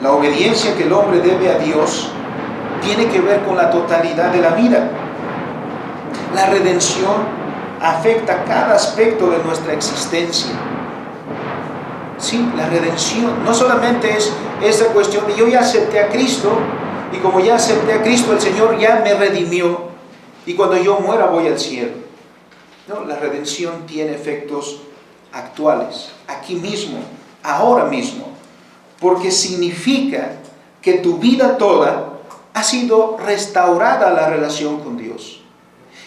La obediencia que el hombre debe a Dios tiene que ver con la totalidad de la vida. La redención afecta cada aspecto de nuestra existencia. Sí, la redención no solamente es esa cuestión de yo ya acepté a Cristo, y como ya acepté a Cristo, el Señor ya me redimió, y cuando yo muera voy al cielo. No, la redención tiene efectos actuales, aquí mismo, ahora mismo, porque significa que tu vida toda ha sido restaurada a la relación con Dios.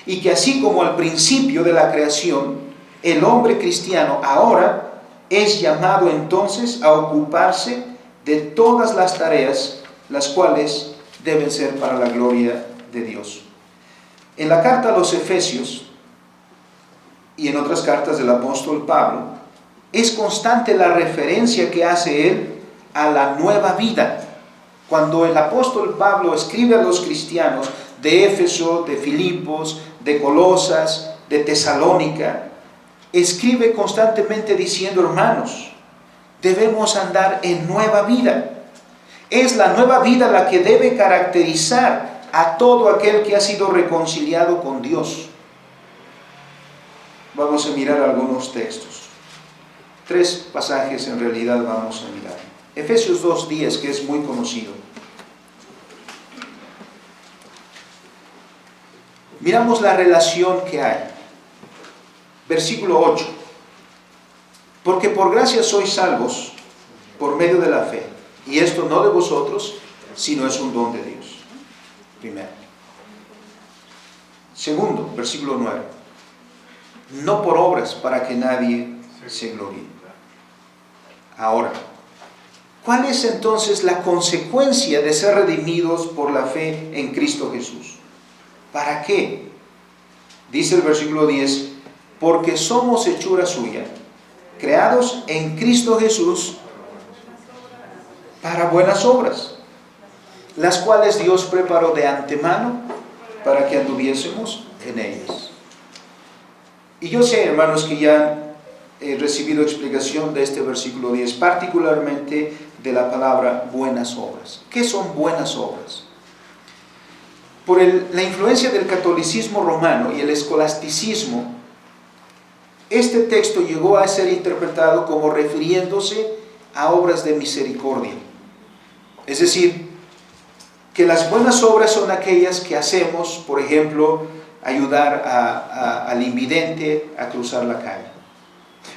Y que así como al principio de la creación, el hombre cristiano ahora es llamado entonces a ocuparse de todas las tareas, las cuales deben ser para la gloria de Dios. En la carta a los Efesios y en otras cartas del apóstol Pablo, es constante la referencia que hace él a la nueva vida. Cuando el apóstol Pablo escribe a los cristianos de Éfeso, de Filipos, de Colosas, de Tesalónica, escribe constantemente diciendo, hermanos, debemos andar en nueva vida. Es la nueva vida la que debe caracterizar a todo aquel que ha sido reconciliado con Dios. Vamos a mirar algunos textos. 3 pasajes en realidad vamos a mirar. Efesios 2:10, que es muy conocido. miramos la relación que hay. Versículo 8. Porque por gracia sois salvos por medio de la fe, y esto no de vosotros, sino es un don de Dios. Primero. Segundo, versículo 9. No por obras para que nadie se gloríe. Ahora, ¿cuál es entonces la consecuencia de ser redimidos por la fe en Cristo Jesús? ¿Para qué? Dice el versículo 10, porque somos hechura suya, creados en Cristo Jesús para buenas obras, las cuales Dios preparó de antemano para que anduviésemos en ellas. Y yo sé, hermanos, que ya he recibido explicación de este versículo 10, particularmente de la palabra buenas obras. ¿Qué son buenas obras? Por la influencia del catolicismo romano y el escolasticismo, este texto llegó a ser interpretado como refiriéndose a obras de misericordia. Es decir, que las buenas obras son aquellas que hacemos, por ejemplo, ayudar al invidente a cruzar la calle,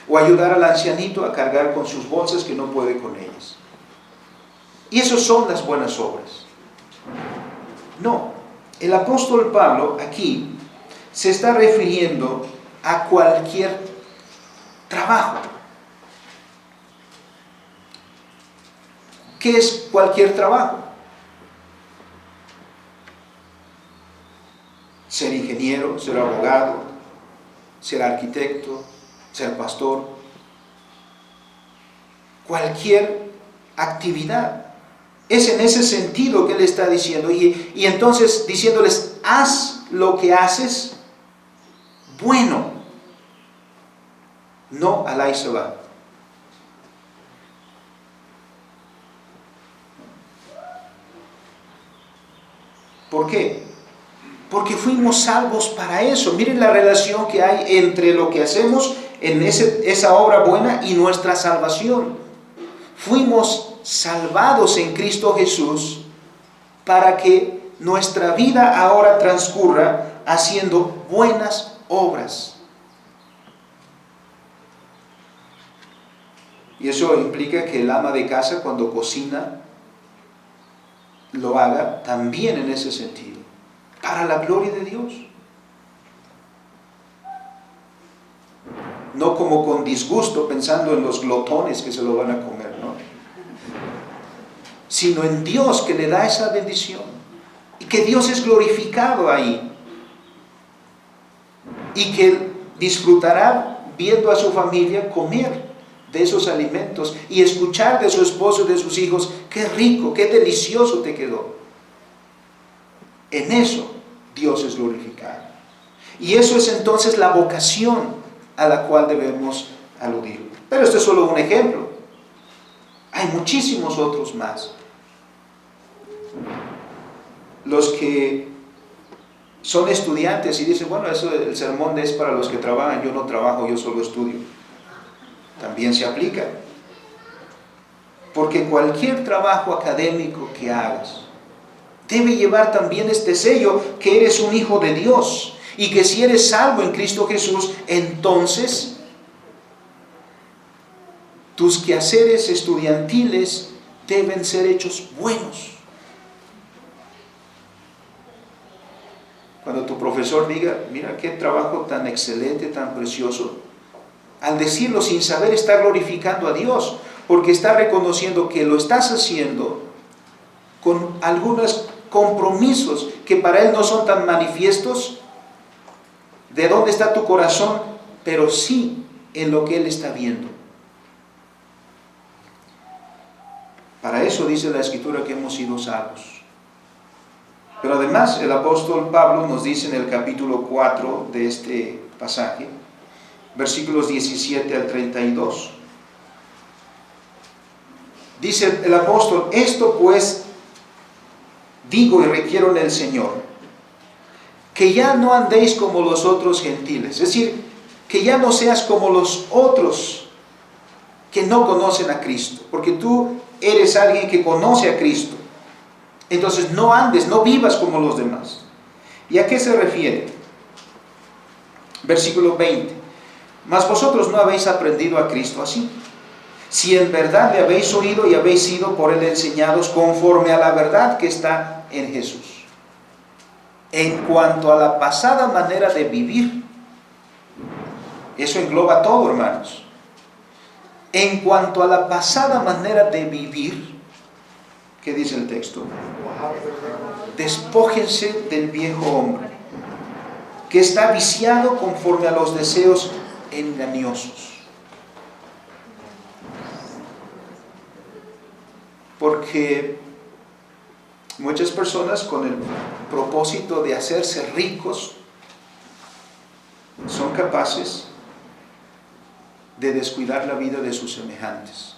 o ayudar al ancianito a cargar con sus bolsas que no puede con ellas. Y esas son las buenas obras. No, el apóstol Pablo aquí se está refiriendo a cualquier trabajo. ¿Qué es cualquier trabajo? Ser ingeniero, ser abogado, ser arquitecto, ser pastor. Cualquier actividad. Es en ese sentido que él está diciendo. Y entonces diciéndoles, haz lo que haces bueno. No al Aisabá. ¿Por qué? Porque fuimos salvos para eso. Miren la relación que hay entre lo que hacemos en esa obra buena y nuestra salvación. Fuimos salvados en Cristo Jesús para que nuestra vida ahora transcurra haciendo buenas obras. Y eso implica que el ama de casa, cuando cocina, lo haga también en ese sentido, para la gloria de Dios. No como con disgusto pensando en los glotones que se lo van a comer, ¿no? Sino en Dios que le da esa bendición y que Dios es glorificado ahí y que disfrutará viendo a su familia comer de esos alimentos y escuchar de su esposo y de sus hijos, qué rico, qué delicioso te quedó. En eso Dios es glorificado. Y eso es entonces la vocación a la cual debemos aludir. Pero este es solo un ejemplo. Hay muchísimos otros más. Los que son estudiantes y dicen, bueno, eso el sermón es para los que trabajan, yo no trabajo, yo solo estudio. También se aplica. Porque cualquier trabajo académico que hagas debe llevar también este sello que eres un hijo de Dios y que si eres salvo en Cristo Jesús, entonces tus quehaceres estudiantiles deben ser hechos buenos. Cuando tu profesor diga, mira qué trabajo tan excelente, tan precioso, al decirlo sin saber está glorificando a Dios, porque está reconociendo que lo estás haciendo con algunos compromisos que para Él no son tan manifiestos de dónde está tu corazón, pero sí en lo que Él está viendo. Para eso dice la Escritura que hemos sido salvos. Pero además el apóstol Pablo nos dice en el capítulo 4 de este pasaje, versículos 17 al 32. Dice el apóstol, esto pues digo y requiero en el Señor, que ya no andéis como los otros gentiles, es decir, que ya no seas como los otros que no conocen a Cristo, porque tú eres alguien que conoce a Cristo. Entonces no andes, no vivas como los demás. ¿Y a qué se refiere? Versículo 20. Mas vosotros no habéis aprendido a Cristo así. Si en verdad le habéis oído y habéis sido por él enseñados conforme a la verdad que está en Jesús. En cuanto a la pasada manera de vivir, eso engloba todo, hermanos. En cuanto a la pasada manera de vivir, ¿qué dice el texto? Despójense del viejo hombre, que está viciado conforme a los deseos engañosos. Porque muchas personas, con el propósito de hacerse ricos, son capaces de descuidar la vida de sus semejantes.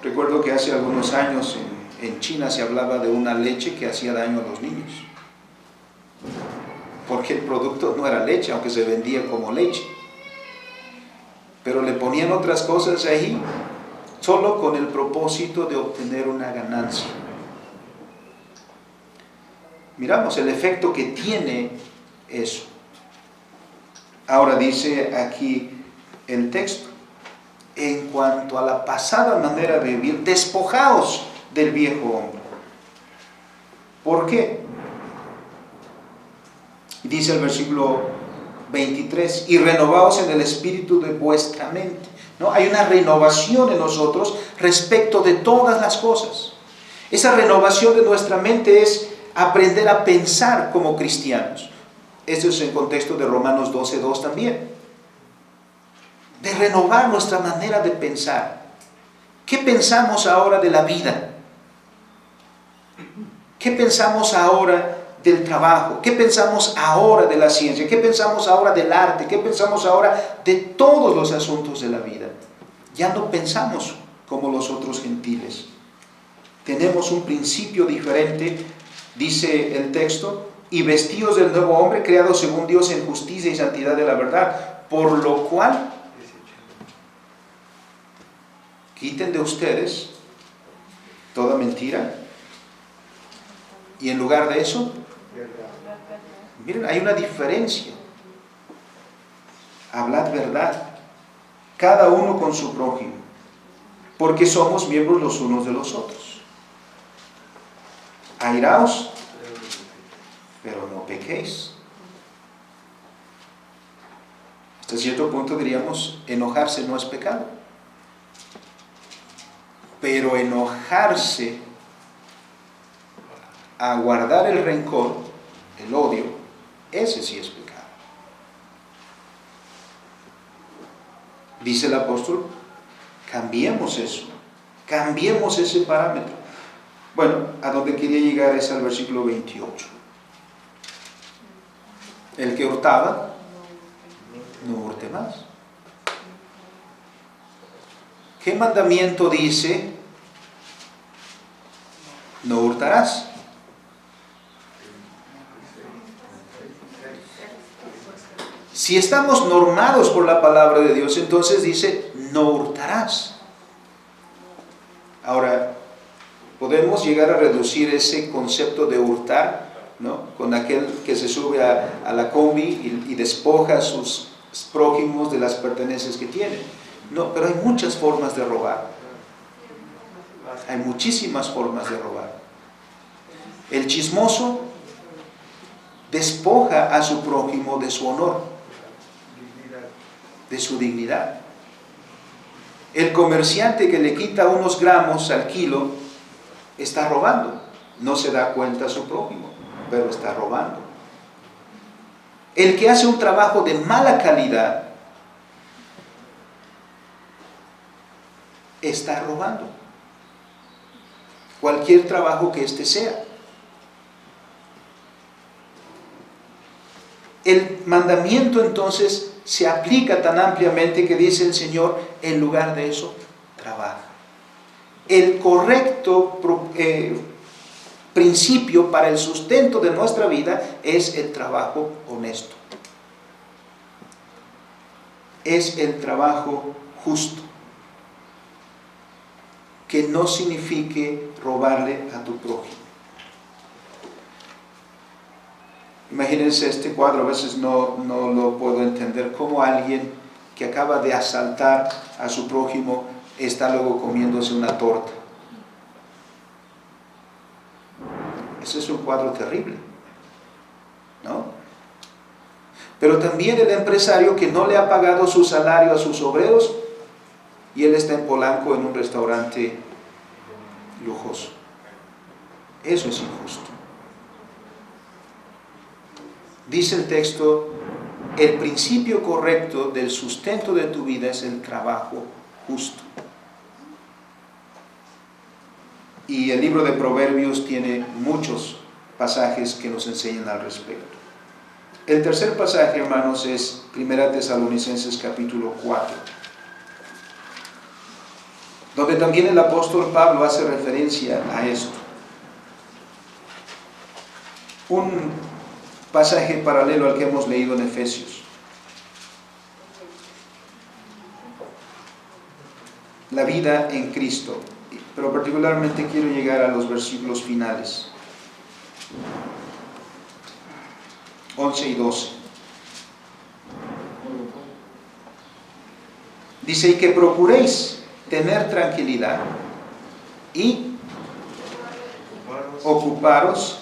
Recuerdo que hace algunos años en China se hablaba de una leche que hacía daño a los niños, porque el producto no era leche, aunque se vendía como leche, pero le ponían otras cosas ahí solo con el propósito de obtener una ganancia. Miramos el efecto que tiene eso. Ahora dice aquí el texto, en cuanto a la pasada manera de vivir, despojaos del viejo hombre. ¿Por qué? Dice el versículo 23, y renovaos en el espíritu de vuestra mente. ¿No? Hay una renovación en nosotros respecto de todas las cosas. Esa renovación de nuestra mente es aprender a pensar como cristianos. Esto es en contexto de Romanos 12:2 también. De renovar nuestra manera de pensar. ¿Qué pensamos ahora de la vida? ¿Qué pensamos ahora del trabajo? ¿Qué pensamos ahora de la ciencia? ¿Qué pensamos ahora del arte? ¿Qué pensamos ahora de todos los asuntos de la vida? Ya no pensamos como los otros gentiles. Tenemos un principio diferente, dice el texto, y vestidos del nuevo hombre, creados según Dios en justicia y santidad de la verdad, por lo cual quiten de ustedes toda mentira, y en lugar de eso, miren, hay una diferencia. Hablad verdad, cada uno con su prójimo, porque somos miembros los unos de los otros. Airaos, pero no pequéis. Hasta cierto punto diríamos, enojarse no es pecado. Pero enojarse a guardar el rencor, el odio, ese sí es pecado. Dice el apóstol, cambiemos eso, cambiemos ese parámetro. Bueno, a donde quería llegar es al versículo 28. El que hurtaba, no hurte más. ¿Qué mandamiento dice? No hurtarás. Si estamos normados por la palabra de Dios, entonces dice, no hurtarás. Ahora, podemos llegar a reducir ese concepto de hurtar, ¿no? Con aquel que se sube a la combi y despoja a sus prójimos de las pertenencias que tienen. No, pero hay muchas formas de robar. Hay muchísimas formas de robar. El chismoso despoja a su prójimo de su honor, de su dignidad. El comerciante que le quita unos gramos al kilo está robando. No se da cuenta a su prójimo, pero está robando. El que hace un trabajo de mala calidad está robando. Cualquier trabajo que éste sea. El mandamiento entonces se aplica tan ampliamente que dice el Señor, en lugar de eso, trabaja. El correcto principio para el sustento de nuestra vida es el trabajo honesto. Es el trabajo justo. Que no signifique robarle a tu prójimo. Imagínense este cuadro, a veces no lo puedo entender, cómo alguien que acaba de asaltar a su prójimo está luego comiéndose una torta. Ese es un cuadro terrible, ¿no? Pero también el empresario que no le ha pagado su salario a sus obreros y él está en Polanco en un restaurante lujoso. Eso es injusto. Dice el texto, el principio correcto del sustento de tu vida es el trabajo justo. Y el libro de Proverbios tiene muchos pasajes que nos enseñan al respecto. El tercer pasaje, hermanos, es 1 Tesalonicenses capítulo 4, donde también el apóstol Pablo hace referencia a esto. Un pasaje paralelo al que hemos leído en Efesios. La vida en Cristo, pero particularmente quiero llegar a los versículos finales, 11 y 12. Dice, y que procuréis tener tranquilidad y ocuparos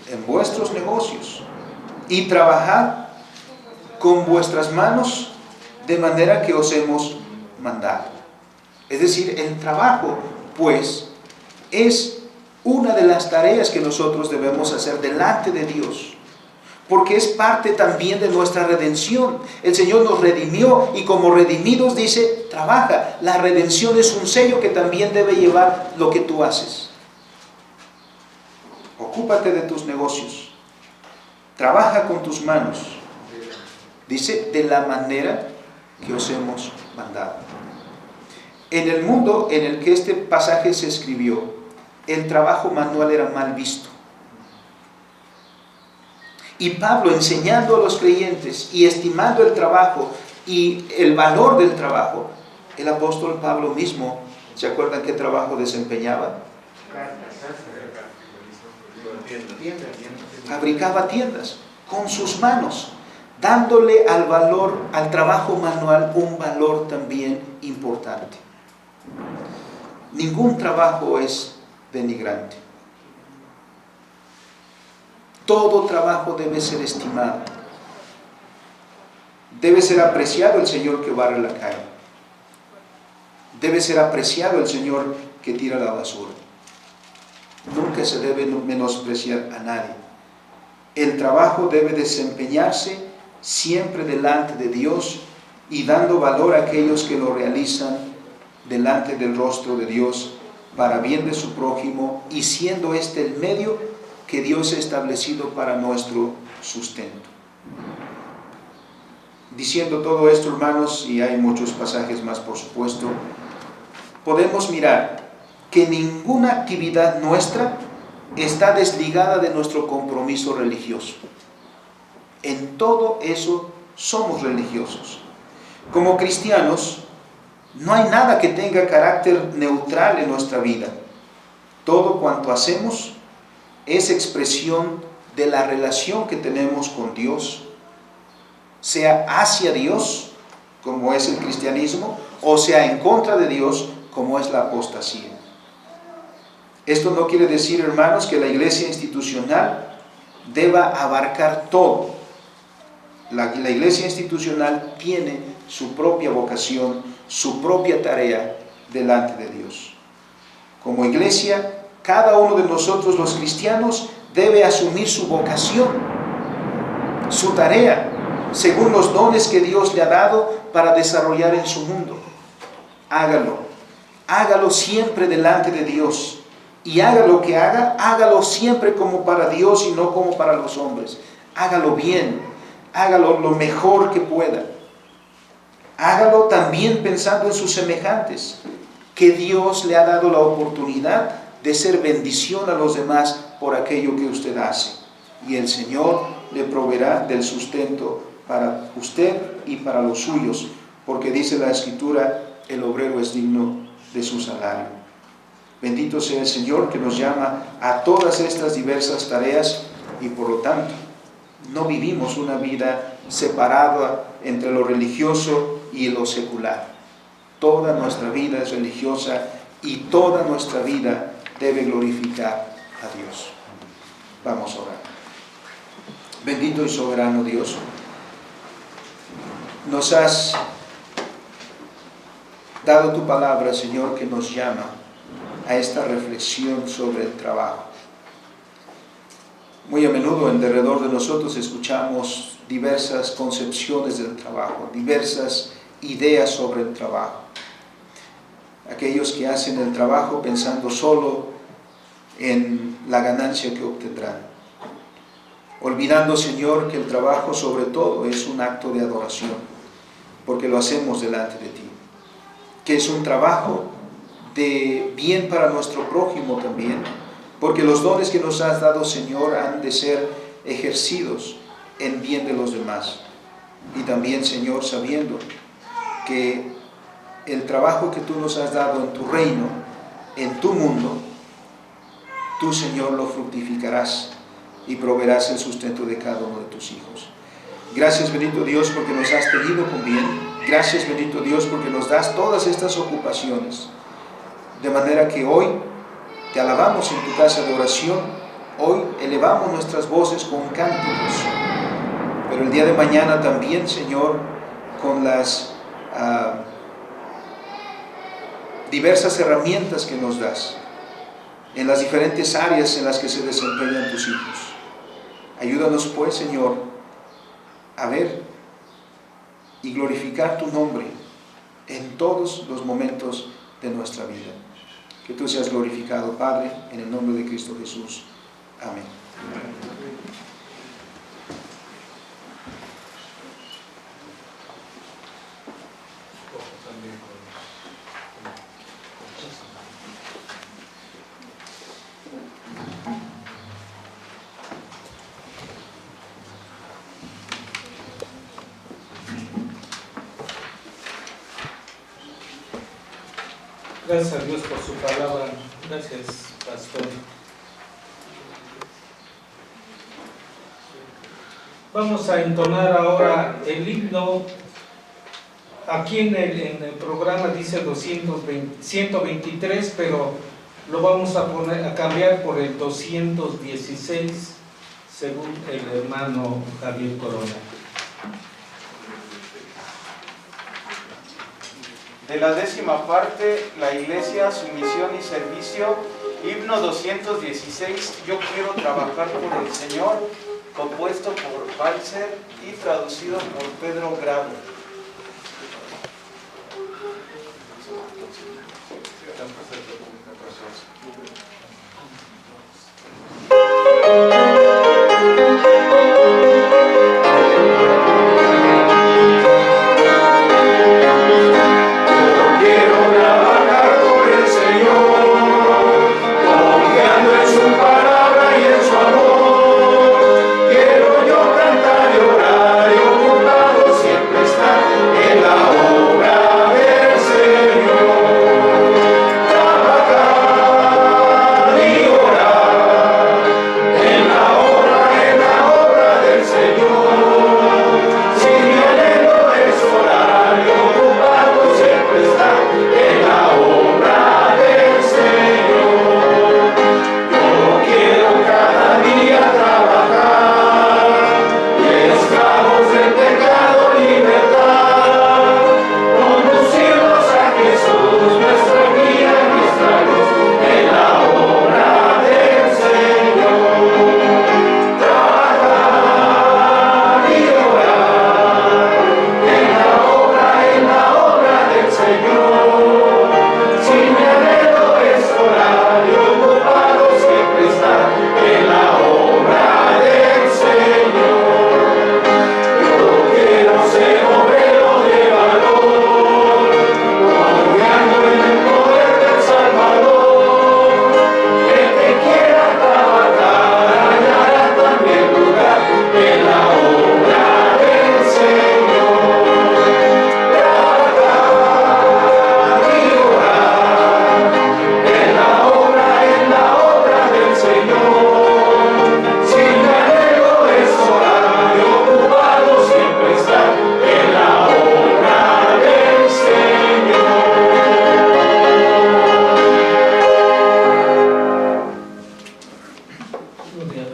en vuestros negocios y trabajad con vuestras manos de manera que os hemos mandado. Es decir, el trabajo, pues, es una de las tareas que nosotros debemos hacer delante de Dios, porque es parte también de nuestra redención. El Señor nos redimió y como redimidos dice, trabaja. La redención es un sello que también debe llevar lo que tú haces. Ocúpate de tus negocios, trabaja con tus manos, dice, de la manera que os hemos mandado. En el mundo en el que este pasaje se escribió, el trabajo manual era mal visto. Y Pablo, enseñando a los creyentes y estimando el trabajo y el valor del trabajo, el apóstol Pablo mismo, ¿se acuerdan qué trabajo desempeñaba? Fabricaba tiendas con sus manos, dándole al trabajo manual un valor también importante. Ningún trabajo es denigrante. Todo trabajo debe ser estimado. Debe ser apreciado el Señor que barre la calle. Debe ser apreciado el Señor que tira la basura. Nunca se debe menospreciar a nadie. El trabajo debe desempeñarse siempre delante de Dios y dando valor a aquellos que lo realizan delante del rostro de Dios para bien de su prójimo y siendo este el medio que Dios ha establecido para nuestro sustento. Diciendo todo esto, hermanos, y hay muchos pasajes más por supuesto, podemos mirar que ninguna actividad nuestra está desligada de nuestro compromiso religioso. En todo eso somos religiosos. Como cristianos, no hay nada que tenga carácter neutral en nuestra vida. Todo cuanto hacemos es expresión de la relación que tenemos con Dios, sea hacia Dios, como es el cristianismo, o sea en contra de Dios, como es la apostasía. Esto no quiere decir, hermanos, que la iglesia institucional deba abarcar todo. La iglesia institucional tiene su propia vocación, su propia tarea delante de Dios. Como iglesia, cada uno de nosotros los cristianos debe asumir su vocación, su tarea, según los dones que Dios le ha dado para desarrollar en su mundo. Hágalo siempre delante de Dios. Y haga lo que haga, hágalo siempre como para Dios y no como para los hombres. Hágalo bien, hágalo lo mejor que pueda. Hágalo también pensando en sus semejantes, que Dios le ha dado la oportunidad de ser bendición a los demás por aquello que usted hace. Y el Señor le proveerá del sustento para usted y para los suyos, porque dice la Escritura, el obrero es digno de su salario. Bendito sea el Señor que nos llama a todas estas diversas tareas y por lo tanto no vivimos una vida separada entre lo religioso y lo secular. Toda nuestra vida es religiosa y toda nuestra vida debe glorificar a Dios. Vamos a orar. Bendito y soberano Dios, nos has dado tu palabra, Señor, que nos llama a esta reflexión sobre el trabajo. Muy a menudo en derredor de nosotros escuchamos diversas concepciones del trabajo, diversas ideas sobre el trabajo. Aquellos que hacen el trabajo pensando solo en la ganancia que obtendrán, olvidando, Señor, que el trabajo sobre todo es un acto de adoración, porque lo hacemos delante de ti, que es un trabajo de bien para nuestro prójimo también, porque los dones que nos has dado, Señor, han de ser ejercidos en bien de los demás. Y también, Señor, sabiendo que el trabajo que tú nos has dado en tu reino, en tu mundo, tú, Señor, lo fructificarás y proveerás el sustento de cada uno de tus hijos. Gracias, bendito Dios, porque nos has tenido con bien. Gracias, bendito Dios, porque nos das todas estas ocupaciones. De manera que hoy te alabamos en tu casa de oración, hoy elevamos nuestras voces con cánticos, pero el día de mañana también, Señor, con las diversas herramientas que nos das, en las diferentes áreas en las que se desempeñan tus hijos. Ayúdanos pues, Señor, a ver y glorificar tu nombre en todos los momentos de nuestra vida. Que tú seas glorificado, Padre, en el nombre de Cristo Jesús. Amén. Gracias a Dios por su palabra. Gracias, pastor. Vamos a entonar ahora el himno. Aquí en el programa dice 123, pero lo vamos a cambiar por el 216, según el hermano Javier Corona. De la 10ª parte, la Iglesia, su misión y servicio, himno 216, Yo quiero trabajar por el Señor, compuesto por Balser y traducido por Pedro Grado.